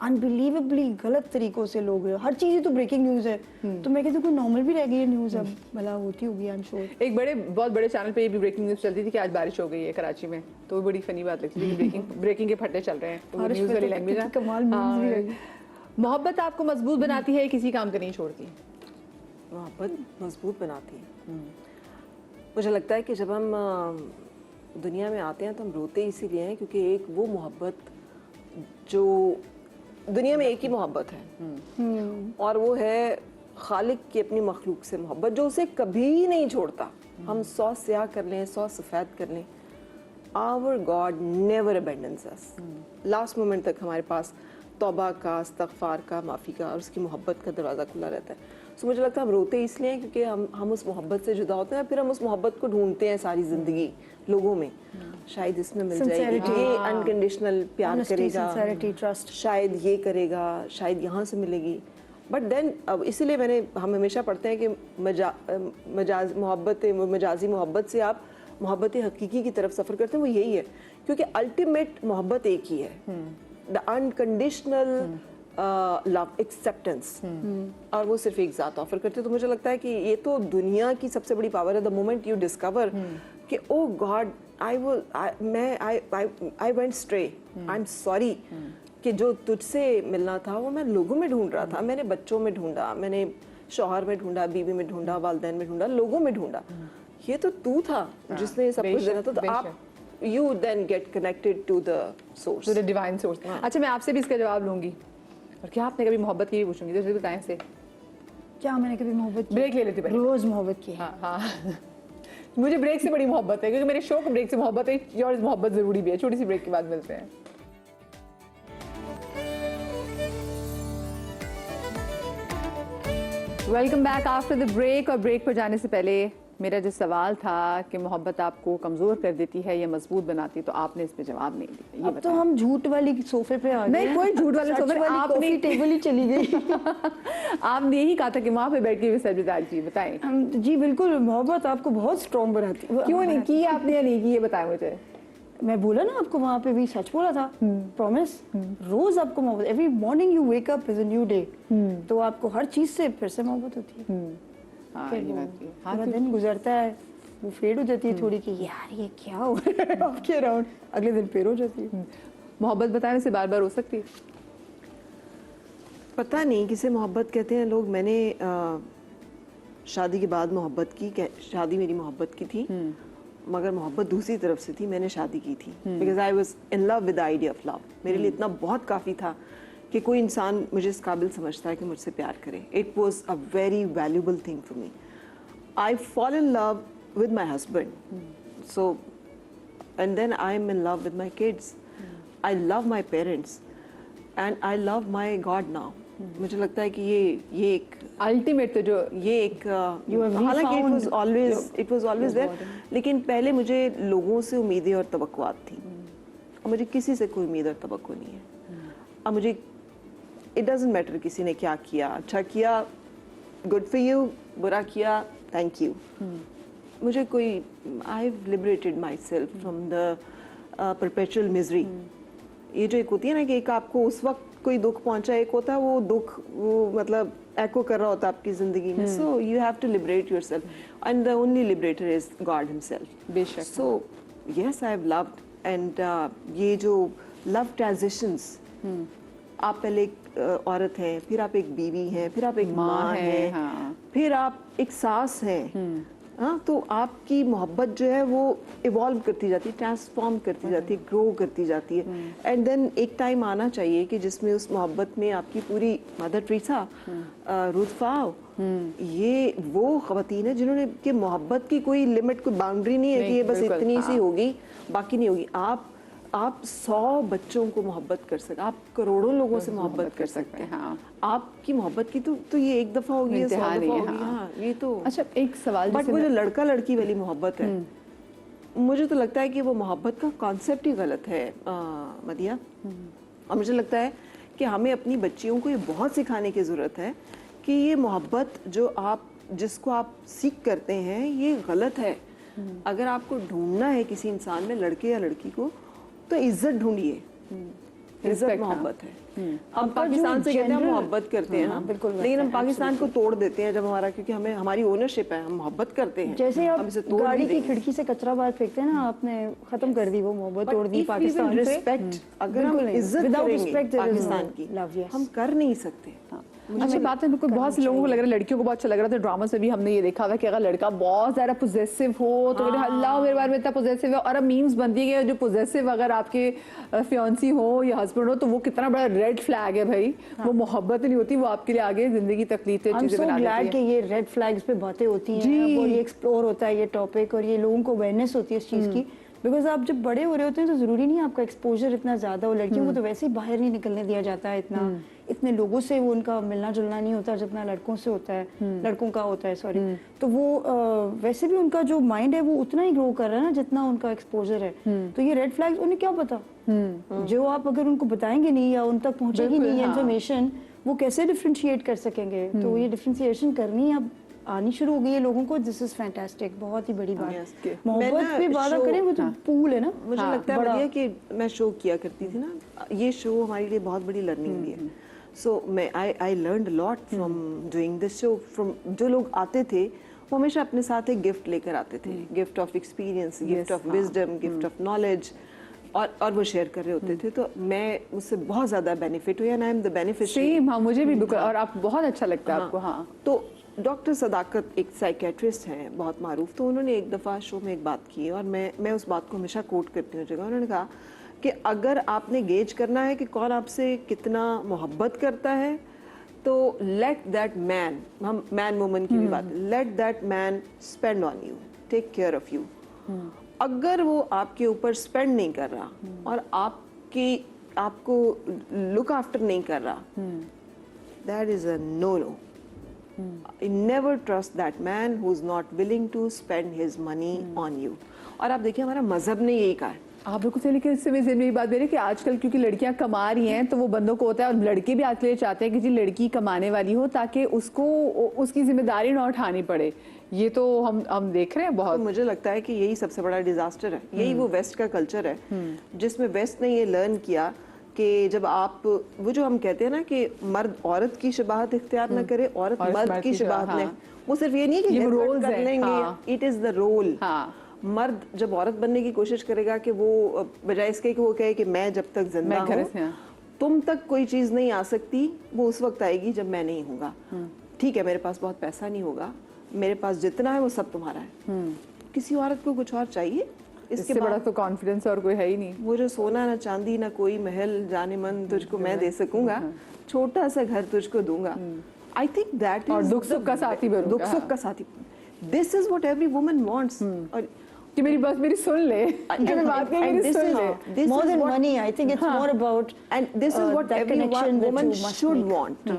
अनबिलीवेबली गलत तरीकों से लोग, हर चीज़ तो ब्रेकिंग न्यूज़ है, तो मैं कहती हूँ कोई नॉर्मल भी रह गई है न्यूज़, अब भला होती होगी, आई एम श्योर। एक बहुत बड़े चैनल पे ये भी ब्रेकिंग न्यूज़ चलती थी कि आज बारिश हो गई है कराची में, तो वो बड़ी फनी बात लगती थी कि ब्रेकिंग के फट्टे चल रहे हैं, तो वो बारिश न्यूज़ में वाली तो लैंग्वेज है। कमाल memes भी रही। मोहब्बत आपको मजबूत बनाती है, किसी काम का नहीं छोड़ती? मोहब्बत मजबूत बनाती है। मुझे लगता है कि जब हम दुनिया में आते हैं तो हम रोते इसीलिए हैं क्योंकि एक वो मोहब्बत, जो दुनिया में एक ही मोहब्बत है, और वो है खालिक की अपनी मखलूक से मोहब्बत, जो उसे कभी नहीं छोड़ता। हम 100 स्याह कर लें, 100 सफ़ेद कर लें, our God never abandons us. Last moment तक हमारे पास तौबा का, इस्तग़फ़ार का, माफ़ी का और उसकी मोहब्बत का दरवाज़ा खुला रहता है। सो मुझे लगता है हम रोते इसलिए हैं क्योंकि हम उस मोहब्बत से जुदा होते हैं, फिर हम उस मोहब्बत को ढूंढते हैं सारी ज़िंदगी लोगों में। शायद इसमें मिल जाएगी, ये अनकंडीशनल प्यार करेगा, सिंसेरिटी, ट्रस्ट, शायद ये करेगा, शायद यहाँ से मिलेगी। बट देन अब इसीलिए हम हमेशा पढ़ते हैं कि मजाजी मोहब्बत से आप मोहब्बत हकीकी की तरफ सफ़र करते हैं, वो यही है क्योंकि अल्टीमेट मोहब्बत एक ही है, द अनकंडीशनल लव, एक्सेप्टेंस, और वो सिर्फ एक ज़ात ऑफर करते हैं। तो मुझे लगता है कि ये तो दुनिया की सबसे बड़ी पावर है। द मोमेंट यू डिस्कवर कि oh God, I went stray, I am sorry, कि जो तुझसे मिलना था वो मैं लोगों में ढूंढ रहा था, मैंने बच्चों में ढूंढा, मैंने शौहर में ढूंढा, बीवी में ढूंढा, वालिदैन में ढूंढा, लोगों में ढूंढा, ये तो तू था जिसने सब कुछ देना था। तो आप you then get connected to the source, to the divine source. अच्छा, मैं आपसे भी इसका जवाब लूंगी, और क्या आपने कभी मोहब्बत की पूछूंगी, तो बताएं से। क्या मैंने कभी मोहब्बत की? ब्रेक ले लेती पहले। रोज मोहब्बत की। हाँ हाँ मुझे ब्रेक से बड़ी मोहब्बत है, क्योंकि मेरे शो को ब्रेक से मोहब्बत है, और मोहब्बत जरूरी भी है। छोटी सी ब्रेक के बाद मिलते हैं। Welcome back after the break. और ब्रेक पर जाने से पहले मेरा जो सवाल था कि मोहब्बत आपको कमजोर कर देती है या मजबूत बनाती है, तो आपने इस पे जवाब नहीं दिया। ये अब तो हम झूठ वाली सोफे पे आ गए। नहीं, कोई झूठ वाले सोफे, आपने टेबल ही चली गई। आपने यही कहा था कि वहाँ पे बैठ के भी सर जी बताएं। जी बिल्कुल, मोहब्बत आपको बहुत स्ट्रॉन्ग बनाती है। क्यों नहीं की आपने या नहीं की, ये बताएं मुझे। मैं बोला ना आपको, वहाँ पे भी सच बोला था, प्रॉमिस। रोज आपको मोहब्बत, every morning you wake up is a new day, तो आपको हर चीज से फिर से मोहब्बत होती है। फिर पूरा दिन गुजरता है, वो फेड हो जाती है थोड़ी कि यार ये क्या हो रहा है आपके अराउंड, अगले दिन फिर हो जाती है। मोहब्बत बताने से बार बार हो सकती है? पता नहीं किसे मोहब्बत कहते हैं लोग। मैंने शादी के बाद मोहब्बत की, शादी मेरी मोहब्बत की थी, मगर मोहब्बत दूसरी तरफ से थी। मैंने शादी की थी because I was in love with the idea of love. मेरे लिए इतना बहुत काफ़ी था कि कोई इंसान मुझे इस काबिल समझता है कि मुझसे प्यार करे। It was a very valuable thing for me. I fall in love with my husband, so and then I am in love with my kids. I love my parents and I love my God now. मुझे लगता है कि ये एक ultimate तो जो ये एक हालांकि it was always there, लेकिन पहले मुझे लोगों से उम्मीदें और तवक्कुआत थी और मुझे किसी से कोई उम्मीद और तवक्को नहीं है। अब मुझे it doesn't matter किसी ने क्या किया, अच्छा किया good for you, बुरा किया thank you. मुझे कोई I have liberated my self from the perpetual misery. ये जो एक होती है ना कि एक आपको उस वक्त कोई दुख पहुंचा, एक होता है वो दुख वो मतलब एको कर रहा होता है आपकी जिंदगी में। So you have to liberate yourself and the only liberator is God himself. बेशक। So yes I have loved and ये जो लव ट्रांजिशंस, आप पहले एक औरत हैं, फिर आप एक बीवी हैं, फिर आप एक माँ हैं, हाँ। फिर आप एक सास हैं। हाँ, तो आपकी मोहब्बत जो है वो इवॉल्व करती जाती है, ट्रांसफॉर्म करती जाती है, ग्रो करती जाती है। एंड देन एक टाइम आना चाहिए कि जिसमें उस मोहब्बत में आपकी पूरी मदर टेरेसा, रूथ फाव, ये वो ख़वातीन है जिन्होंने कि मोहब्बत की कोई लिमिट, कोई बाउंड्री नहीं है कि ये बस इतनी सी होगी बाकी नहीं होगी। आप 100 बच्चों को मोहब्बत कर सकते, आप करोड़ों लोगों से मोहब्बत कर सकते हैं। हाँ। आपकी मोहब्बत की तो ये एक दफा होगी या 100 दफा होगी। हाँ, ये तो। अच्छा, एक सवाल, बट वो जो लड़का लड़की वाली मोहब्बत है, मुझे तो लगता है कि वो मोहब्बत का कॉन्सेप्ट ही गलत है मदिया। और मुझे लगता है कि हमें अपनी बच्चियों को ये बहुत सिखाने की ज़रूरत है कि ये मोहब्बत जिसको आप सीख करते हैं ये गलत है। अगर आपको ढूंढना है किसी इंसान में, लड़के या लड़की को, तो इज्जत ढूंढिए। इज्जत मोहब्बत है। हम पाकिस्तान से कहते हैं हम मोहब्बत करते हैं, बिल्कुल, लेकिन हम पाकिस्तान को तोड़ देते हैं जब हमारा, क्योंकि हमें हमारी ओनरशिप है, हम मोहब्बत करते हैं। जैसे आप गाड़ी की देंगे। खिड़की से कचरा बाहर फेंकते हैं ना, आपने खत्म कर दी वो मोहब्बत, तोड़ दी पाकिस्तान से। रिस्पेक्ट, अगर हम इज्जत करेंगे पाकिस्तान की, हम कर नहीं सकते। अच्छी बात है। बिल्कुल, बहुत से लोगों को लग रहा है, लड़कियों को बहुत अच्छा लग रहा था। ड्रामा से भी हमने ये देखा हुआ कि अगर लड़का बहुत ज़्यादा पोजेसिव हो तो अल्लाह मेरे बारे में इतना पोजेसिव है, और अब मीम्स बनती है कि जो पोजेसिव अगर आपके फियांसी हो या हस्बैंड हो तो वो कितना बड़ा रेड फ्लैग है भाई। वो मोहब्बत नहीं होती, वो आपके लिए आगे जिंदगी तकलीफें चीजें बना देती है। कि ये रेड फ्लैग्स पे बातें होती हैं और ये एक्सप्लोर होता है ये टॉपिक, और ये लोगों को अवेयरनेस होती है इस चीज़ की। बिकॉज आप जब बड़े हो रहे होते हैं तो ज़रूरी नहीं है आपका एक्सपोजर इतना ज़्यादा हो। लड़कियों को तो वैसे ही बाहर नहीं निकलने दिया जाता है इतना, इतने लोगों से वो उनका मिलना जुलना नहीं होता जितना लड़कों से होता है, लड़कों का होता है, सॉरी। तो वो वैसे भी उनका जो माइंड है वो उतना ही ग्रो कर रहा है ना जितना उनका एक्सपोजर है। तो ये रेड फ्लैग्स उन्हें क्या पता, जो आप अगर उनको बताएंगे नहीं या उन तक पहुंचेगी नहीं इन्फॉर्मेशन, वो कैसे डिफ्रेंशिएट कर सकेंगे। तो ये डिफ्रेंशिएशन करनी अब आनी शुरू हो गई है लोगों को। दिस इज फैंटास्टिक, बहुत ही बड़ी बात। मोहब्बत पे वादा करें, वो तो पूल है ना। मुझे लगता है कि मैं शो किया करती थी ना, ये शो हमारे लिए बहुत बड़ी लर्निंग भी है। सो मैं I learned lot from doing this show. From जो लोग आते थे वो हमेशा अपने साथ एक गिफ्ट लेकर आते थे, gift of experience, gift of wisdom, gift of knowledge, और वो शेयर कर रहे होते थे। तो मैं उससे बहुत ज़्यादा बेनिफिट हुई and I am the beneficiary. Same, हाँ, मुझे भी बिल्कुल। और आप बहुत अच्छा लगता है आपको। हाँ, तो डॉक्टर सदाकत एक साइकेट्रिस्ट हैं बहुत मारूफ, तो उन्होंने एक दफ़ा शो में एक बात की और मैं उस बात को हमेशा कोट करती हूँ जगह। उन्होंने कहा कि अगर आपने गेज करना है कि कौन आपसे कितना मोहब्बत करता है, तो लेट दैट मैन, हम मैन वुमन की भी बात, let that man spend on you, take care of you. अगर वो आपके ऊपर स्पेंड नहीं कर रहा और आपको लुक आफ्टर नहीं कर रहा, that is a no no. Never trust that man who is not willing to spend his money on you। और आप देखिए हमारा मजहब ने यही कहा है। आप बिल्कुल सही। लेकिन इससे मेरी बात है कि आजकल क्योंकि लड़कियां कमा रही हैं तो वो बंदों को होता है, और लड़के भी आजकल ये चाहते हैं कि जी लड़की कमाने वाली हो ताकि उसको उसकी जिम्मेदारी ना उठानी पड़े। ये तो हम देख रहे हैं बहुत। तो मुझे लगता है कि यही सबसे बड़ा डिजास्टर है। यही वो वेस्ट का कल्चर है जिसमें वेस्ट ने ये लर्न किया कि जब आप वो जो हम कहते हैं ना कि मर्द औरत की शबाहत इख्तियार न करे, औरत मर्द की शबाहत लें। वो सिर्फ ये नहीं है कि रोल कर लेंगे, इट इज द रोल। मर्द जब औरत बनने की कोशिश करेगा कि वो बजाय इसके कि वो कहे कि मैं जब तक जिंदा हूँ, तुम तक कोई चीज नहीं आ सकती, वो उस वक्त आएगी जब मैं नहीं हूँगा। ठीक है, मेरे पास बहुत पैसा नहीं होगा, मेरे पास जितना है वो सब तुम्हारा है। किसी औरत को कुछ और चाहिए? इससे बड़ा तो कॉन्फिडेंस और कोई है ही नहीं। वो जो सोना ना चांदी ना कोई महल जाने मन तुझको मैं दे सकूंगा, छोटा सा घर तुझको दूंगा। आई थिंक दैट और दुख सुख का साथी बनूंगा। दुख सुख का साथी, this is what every woman wants. और कि मेरी बात मेरी सुन ले, कि मैं बात नहीं मेरी सुन ले। More than money, I think it's more about and this is what that every connection that woman you must should make. want.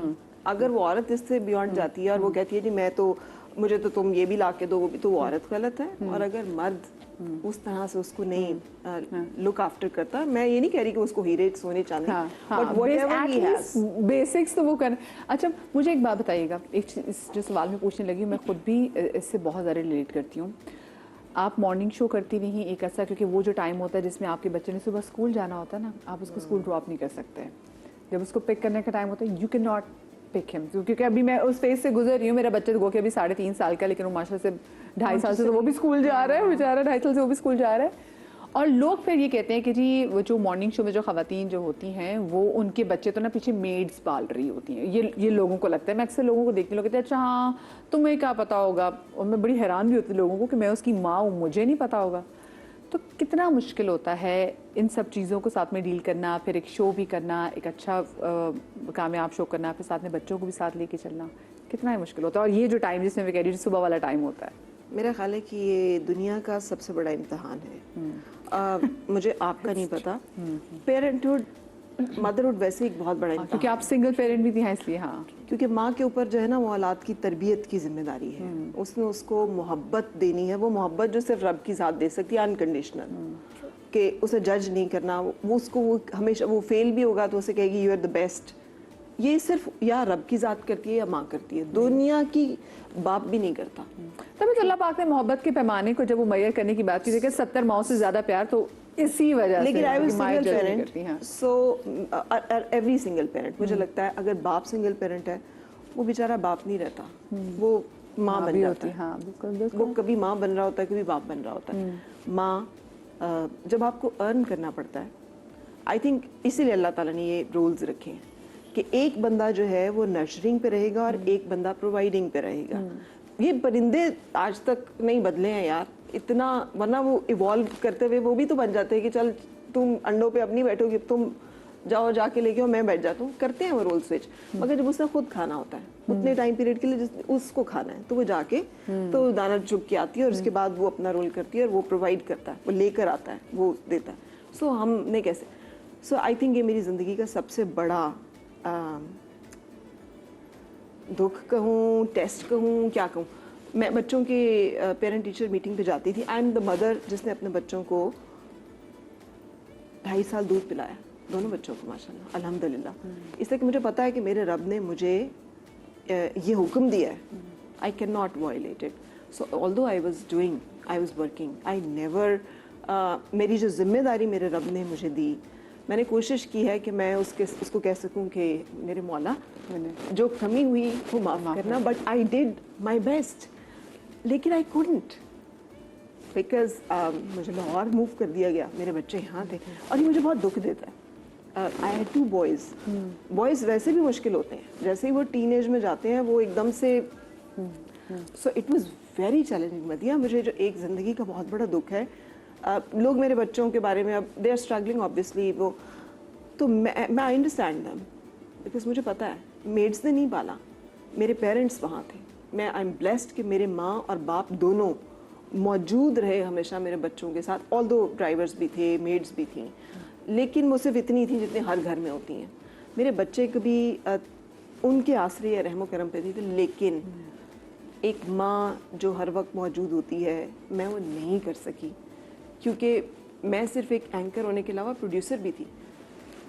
अगर वो औरत इससे बियॉन्ड जाती है और वो कहती है जी मैं तो, मुझे तो तुम ये भी ला के दो, वो भी, तो वो औरत गलत है। और अगर मर्द उस तरह से उसको नहीं लुक आफ्टर करता, मैं ये नहीं कह रही कि उसको हीरे सोने चांदी, but whatever he has, basics तो वो कर। अच्छा मुझे एक बात बताइएगा, एक जो सवाल मैं पूछने लगी, मैं खुद भी इससे बहुत ज़्यादा रिलेट करती हूँ। आप मॉर्निंग शो करती नहीं एक ऐसा, क्योंकि वो जो टाइम होता है जिसमें आपके बच्चे ने सुबह स्कूल जाना होता है ना, आप उसको स्कूल ड्रॉप नहीं कर सकते। जब उसको पिक करने का टाइम होता है, you can not pick him, क्योंकि अभी मैं उस फेज से गुजर रही हूँ। मेरा बच्चा गो के अभी 3.5 साल का, लेकिन वो माशाल्लाह से 2.5 साल से तो वो भी स्कूल जा रहा है, बेचारा 2.5 साल से वो भी स्कूल जा रहा है। और लोग फिर ये कहते हैं कि जी वो जो मॉर्निंग शो में जो खवातीन जो होती हैं, वो उनके बच्चे तो ना पीछे मेड्स पाल रही होती हैं। ये लोगों को लगता है। मैं अक्सर लोगों को देखती हूँ, लोग कहते हैं अच्छा हाँ तुम्हें क्या पता होगा। और मैं बड़ी हैरान भी होती हूँ लोगों को कि मैं उसकी माँ हूँ, मुझे नहीं पता होगा। तो कितना मुश्किल होता है इन सब चीज़ों को साथ में डील करना, फिर एक शो भी करना, एक अच्छा कामयाब शो करना, फिर साथ में बच्चों को भी साथ लेके चलना, कितना ही मुश्किल होता है। और ये जो टाइम जिसमें मैं कह रही हूँ सुबह वाला टाइम होता है, मेरा ख्याल है कि ये दुनिया का सबसे बड़ा इम्तहान है। मुझे आपका नहीं पता, पेरेंटहुड, मदरहुड वैसे एक बहुत बड़ा इम्तहान, क्योंकि आप सिंगल पेरेंट भी थी हैं इसलिए। हाँ, क्योंकि माँ के ऊपर जो है ना वो औलाद की तरबियत की जिम्मेदारी है। उसने उसको मोहब्बत देनी है, वो मोहब्बत जो सिर्फ रब की ज़ात दे सकती है, अनकंडीशनल, कि उसे जज नहीं करना। वो उसको वो हमेशा, वो फेल भी होगा तो उसे कहेगी यू आर द बेस्ट। ये सिर्फ या रब की ज़ात करती है या माँ करती है, दुनिया की बाप भी नहीं करता। तभी तो अल्लाह पाक ने मोहब्बत के पैमाने को जब वो मैयर करने की बात की थी कि 70 माओं से ज़्यादा प्यार, तो इसी वजह से। लेकिन आई वाज सिंगल करती पेरेंट, हैं। सो एवरी सिंगल पेरेंट, मुझे लगता है अगर बाप सिंगल पेरेंट है, वो बेचारा बाप नहीं रहता, वो माँ बन जाता है। हाँ बिल्कुल, वो कभी माँ बन रहा होता है, कभी बाप बन रहा होता है। माँ जब आपको अर्न करना पड़ता है, आई थिंक इसीलिए अल्लाह ताला ने ये रूल्स रखे हैं कि एक बंदा जो है वो नर्चरिंग पे रहेगा और एक बंदा प्रोवाइडिंग पे रहेगा। ये परिंदे आज तक नहीं बदले हैं यार इतना, वरना वो इवॉल्व करते हुए वो भी तो बन जाते हैं कि चल तुम अंडों पे अब नहीं बैठोगी, तुम जाओ जाके लेके आओ, मैं बैठ जाता हूँ, करते हैं वो रोल स्विच। मगर जब उसने खुद खाना होता है उतने टाइम पीरियड के लिए उसको खाना है, तो वो जाके तो दाना चुग के आती है और उसके बाद वो अपना रोल करती है और वो प्रोवाइड करता है, वो लेकर आता है, वो देता है। सो हमने कैसे, सो आई थिंक ये मेरी ज़िंदगी का सबसे बड़ा दुख कहूँ, टेस्ट कहूँ, क्या कहूँ। मैं बच्चों के पेरेंट टीचर मीटिंग पे जाती थी। आई एम द मदर जिसने अपने बच्चों को 2.5 साल दूध पिलाया, दोनों बच्चों को माशाल्लाह अल्हम्दुलिल्लाह। इसलिए कि मुझे पता है कि मेरे रब ने मुझे ये हुक्म दिया है, I can not violate it. So although I was doing, I was working, I never, मेरी जो जिम्मेदारी मेरे रब ने मुझे दी, मैंने कोशिश की है कि मैं उसको कह सकूं कि मेरे मौला जो कमी हुई वो माफ़ करना, but I did my best. लेकिन आई कुडंट, बिकॉज मुझे लाहौर मूव कर दिया गया, मेरे बच्चे यहाँ थे और ये मुझे बहुत दुख देता है। I had 2 boys. बॉयज़ वैसे भी मुश्किल होते हैं, जैसे ही वो टीनेज में जाते हैं वो एकदम से, so it was very challenging. मदिया, मुझे जो एक ज़िंदगी का बहुत बड़ा दुख है, लोग मेरे बच्चों के बारे में अब दे आर स्ट्रगलिंग ऑब्वियसली, वो तो मैं आई अंडरस्टैंड दैम, बिकॉज मुझे पता है मेड्स ने नहीं पाला, मेरे पेरेंट्स वहाँ थे। मैं आई एम ब्लेस्ड कि मेरे माँ और बाप दोनों मौजूद रहे हमेशा मेरे बच्चों के साथ। ऑल्दो ड्राइवर्स भी थे, मेड्स भी थी, लेकिन वो सिर्फ इतनी थी जितनी हर घर में होती हैं। मेरे बच्चे कभी उनके आसरे या रहमो करम पे थे, लेकिन एक माँ जो हर वक्त मौजूद होती है, मैं वो नहीं कर सकी, क्योंकि मैं सिर्फ एक एंकर होने के अलावा प्रोड्यूसर भी थी।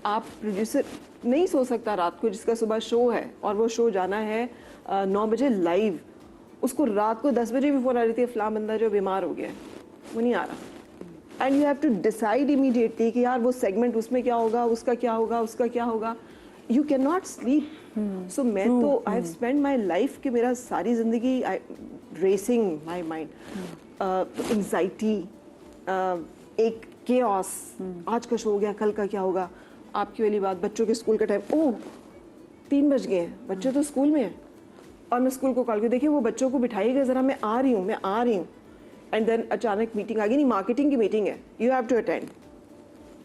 आप प्रोड्यूसर नहीं सो सकता रात को, जिसका सुबह शो है और वो शो जाना है 9 बजे लाइव, उसको रात को 10 बजे भी फ़ोन आ रही थी, फ़लाँ बंदा जो बीमार हो गया है वो नहीं आ रहा। And you have to decide immediately कि यार वो सेगमेंट उसमें क्या होगा, उसका क्या होगा, उसका क्या होगा। You can not sleep. सो मैं तो I have spend my life कि मेरा सारी ज़िंदगी रेसिंग माई माइंड, एंग्जाइटी, एक केओस, आज का शो हो गया, कल का क्या होगा, आपकी वाली बात, बच्चों के स्कूल का टाइम, ओह 3 बज गए हैं, बच्चे तो स्कूल में हैं, और मैं स्कूल को कॉल कर, देखिए वो बच्चों को बिठाइएगा ज़रा, मैं आ रही हूँ, एंड देन अचानक मीटिंग आ गई, नहीं मार्केटिंग की मीटिंग है, यू हैव टू अटेंड,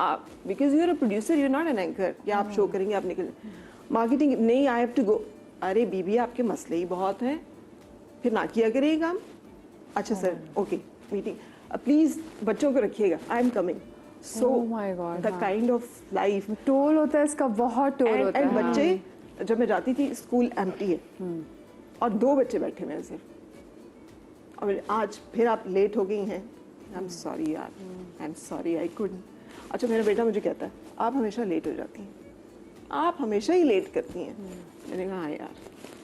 आप because you are a producer, you are not an anchor, या आप शो करेंगे, आप निकल, मार्केटिंग नहीं, आई हैव टू गो, अरे बीबी आपके मसले ही बहुत हैं, फिर ना किया करिए काम, अच्छा सर ओके मीटिंग, प्लीज बच्चों को रखिएगा, I am coming, so the kind of life toll होता है इसका, बहुत टोल होता है। एंड बच्चे, जब मैं जाती थी स्कूल एम्प्टी है और 2 बच्चे बैठे हुए हैं सिर्फ, और आज फिर आप लेट हो गई हैं, आई एम सॉरी यार, आई एम सॉरी आई कुडंट। अच्छा मेरा बेटा मुझे कहता है आप हमेशा लेट हो जाती हैं, आप हमेशा ही लेट करती हैं, मैंने कहा हाँ यार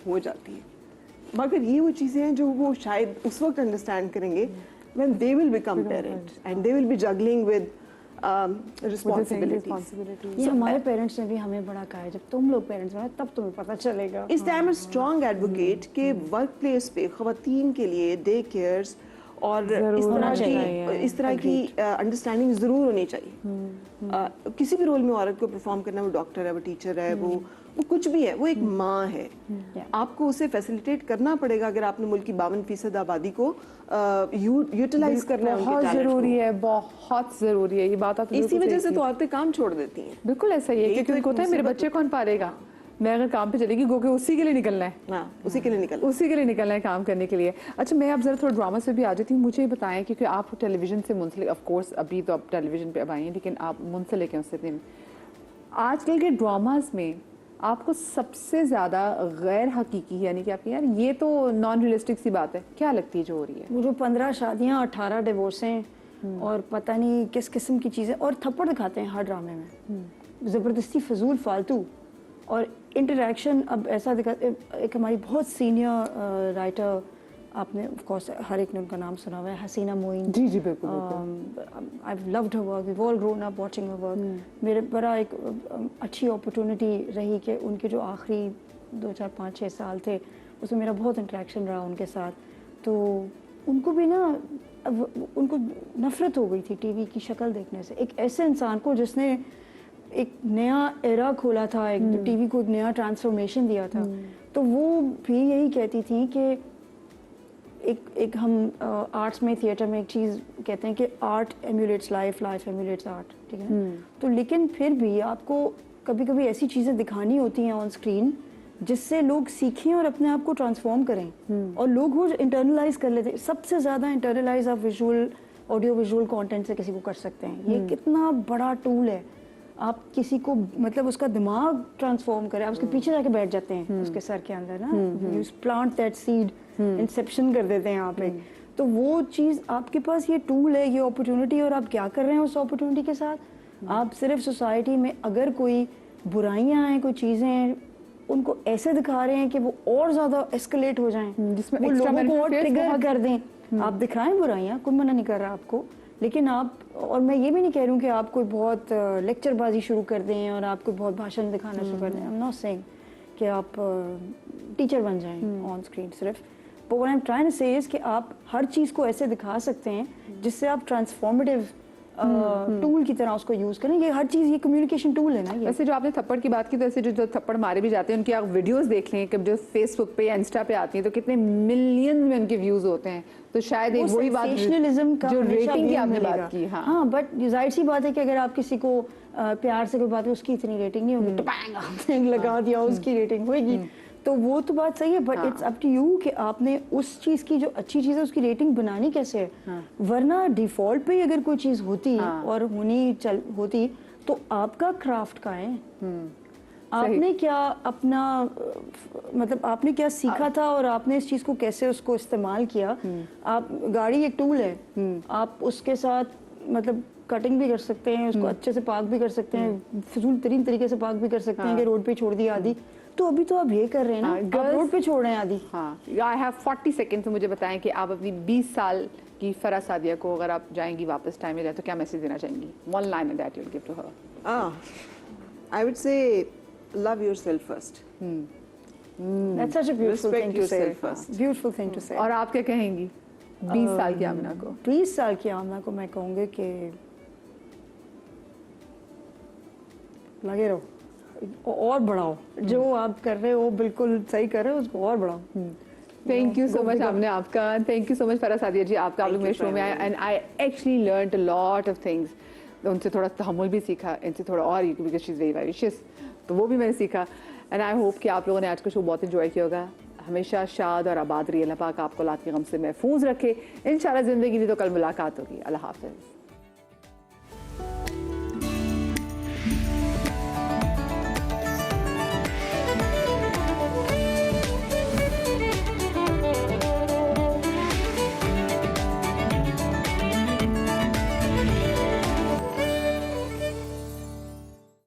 हो जाती है, मगर ये वो चीज़ें हैं जो वो शायद उस वक्त अंडरस्टैंड करेंगे when they will become parents and they will be juggling with responsibilities. ये हमारे पेरेंट्स ने भी हमें बड़ा कहा है, जब तुम लोग पेरेंट्स बने तब तुम्हें पता चलेगा। इसलिए आई एम स्ट्रॉन्ग एडवोकेट के वर्क प्लेस पे खवातीन के लिए डे केयर्स और इस तरह की अंडरस्टैंडिंग जरूर होनी चाहिए। किसी भी रोल में औरत को परफॉर्म करना, वो डॉक्टर है, वो टीचर है, वो कुछ भी है, वो एक माँ है, आपको उसे फैसिलिटेट करना पड़ेगा अगर आपने मुल्क की 52% आबादी को यूटिलाइज करना है। बहुत जरूरी है, बहुत जरूरी है, ये बात आप इसी वजह से तो औरतें काम छोड़ देती हैं। बिल्कुल ऐसा ही है, क्योंकि होता है मेरे बच्चे कौन पालेगा, मैं अगर काम पे चलेगी गो के उसी के लिए निकलना है, हाँ, उसी के लिए निकलना है काम करने के लिए। अच्छा मैं अब जरा थोड़ा ड्रामा से भी आ जाती हूँ, मुझे बताएं क्योंकि आप टेलीविजन से मुंसलिक, ऑफ कोर्स अभी तो आप टेलीविजन पे अब आई हैं, लेकिन आप मुंसलिक हैं उससे दिन, आजकल के ड्रामाज में आपको सबसे ज़्यादा गैर हकीकी, यानी कि आपकी यार ये तो नॉन रियलिस्टिक सी बात है, क्या लगती है जो हो रही है? वो जो 15 शादियाँ 18 डिवोर्सें और पता नहीं किस किस्म की चीज़ें, और थप्पड़ दिखाते हैं हर ड्रामे में, ज़बरदस्ती फजूल फालतू, और इंटरेक्शन अब ऐसा दिखा। एक हमारी बहुत सीनियर राइटर, आपने ऑफ कोर्स हर एक ने उनका नाम सुना हुआ है, हसीना मोइन। जी जी बिल्कुल। I have loved her work, we all grown up watching her work. मेरे बड़ा एक अच्छी अपॉर्चुनिटी रही कि उनके जो आखिरी 2, 4, 5, 6 साल थे उसमें मेरा बहुत इंटरेक्शन रहा उनके साथ। तो उनको भी ना, उनको नफरत हो गई थी टीवी की शक्ल देखने से। एक ऐसे इंसान को जिसने एक नया एरा खोला था, एक टीवी को एक नया ट्रांसफॉर्मेशन दिया था, तो वो भी यही कहती थी कि एक हम आर्ट्स में, थिएटर में एक चीज़ कहते हैं कि art amulets life, life amulets art, ठीक है। तो लेकिन फिर भी आपको कभी कभी ऐसी चीज़ें दिखानी होती हैं ऑन स्क्रीन जिससे लोग सीखें और अपने आप को ट्रांसफॉर्म करें, और लोग वो इंटरनलाइज कर लेते हैं। सबसे ज़्यादा इंटरनलाइज आप विजुअल, ऑडियो विजुअल कंटेंट से किसी को कर सकते हैं। ये कितना बड़ा टूल है, आप किसी को मतलब उसका दिमाग ट्रांसफॉर्म करें, आप उसके पीछे जाके बैठ जाते हैं उसके सर के अंदर ना, you plant that seed, Inception कर देते हैं यहाँ पे। तो वो चीज़ आपके पास, ये टूल है, ये अपॉर्चुनिटी, और आप क्या कर रहे हैं उस अपॉर्चुनिटी के साथ? आप सिर्फ सोसाइटी में अगर कोई बुराइयां हैं, कोई चीज़ें हैं, उनको ऐसे दिखा रहे हैं कि वो और ज़्यादा एस्केलेट हो जाएं, जिसमें वो लोगों को और ट्रिगर कर दें। आप दिखाएं बुराइयां, कोई मना नहीं कर रहा आपको, लेकिन आप, और मैं ये भी नहीं कह रही हूँ कि आप कोई बहुत लेक्चरबाजी शुरू कर दें और आप कोई बहुत भाषण दिखाना शुरू कर दें। आई एम नॉट सेइंग कि आप टीचर बन जाएं ऑन स्क्रीन सिर्फ, but what I am trying to say is कि आप हर चीज़ को ऐसे दिखा सकते हैं जिससे आप ट्रांसफॉर्मेटिव टूल की तरह उसको यूज करें। ये हर चीज़, ये कम्युनिकेशन टूल है ना। ये वैसे जो आपने थप्पड़ की बात की, तो ऐसे जो थप्पड़ मारे भी जाते हैं उनकी आप वीडियोस देख लें, कब जो फेसबुक पे या इंस्टा पे आती हैं तो कितने मिलियन में उनके व्यूज होते हैं। तो शायद एक वही बात जो रेटिंग की आपने बात की। हाँ, बट जाहिर सी बात है कि अगर आप किसी को प्यार से कोई बात है, उसकी इतनी रेटिंग नहीं होगी, टपैंग आपने लगा दिया, उसकी रेटिंग होगी। तो वो तो बात सही है, but it's up to you कि आपने उस चीज़ की जो अच्छी चीज़ है उसकी रेटिंग बनानी कैसे है। वरना डिफॉल्ट पे अगर कोई चीज़ होती और होती तो आपका क्राफ्ट का है, आपने क्या अपना मतलब आपने क्या सीखा था और आपने इस चीज़ को कैसे उसको इस्तेमाल किया। आप, गाड़ी एक टूल है, आप उसके साथ मतलब कटिंग भी कर सकते हैं, उसको अच्छे से पार्क भी कर सकते हैं, फिजूल तरीन तरीके से पार्क भी कर सकते हैं कि रोड पे छोड़ दिया आदि। तो अभी तो आप ये कर रहे हैं ना, आप रोड पे छोड़ रहे हैं आदि। हाँ, आई हैव 40 सेकंड, तो मुझे बताएं कि आप अपनी 20 साल की फरा सादिया को अगर आप जाएंगी वापस टाइम में जाए तो क्या मैसेज देना चाहेंगी? One line that you'll give to her. I would say love yourself first. That's such a beautiful Respect thing to say. yourself first. Beautiful thing to say. और आप क्या कहेंगी 20 साल की आमना को? 20 साल की आमना को मैं कहूँगी कि लगे रहो और बढ़ाओ, जो आप कर रहे हो बिल्कुल सही कर रहे हो, उसको और बढ़ाओ। थैंक यू सो मच आपने आपका, thank you so much Farah Sadia ji, आपका आप लोग मेरे शो में आए and I actually learned a lot of things. उनसे थोड़ा तहम्मुल भी सीखा, इनसे थोड़ा और, because she is very vicious, तो वो भी मैंने सीखा। एंड आई होप कि आप लोगों ने आज का शो बहुत इन्जॉय किया होगा। हमेशा शाद और आबाद रहिए, अल्लाह पाक आपको औलाद के गम से महफूज रखे। इंशाल्लाह ज़िंदगी दी तो कल मुलाकात होगी। अल्लाह हाफ़िज़।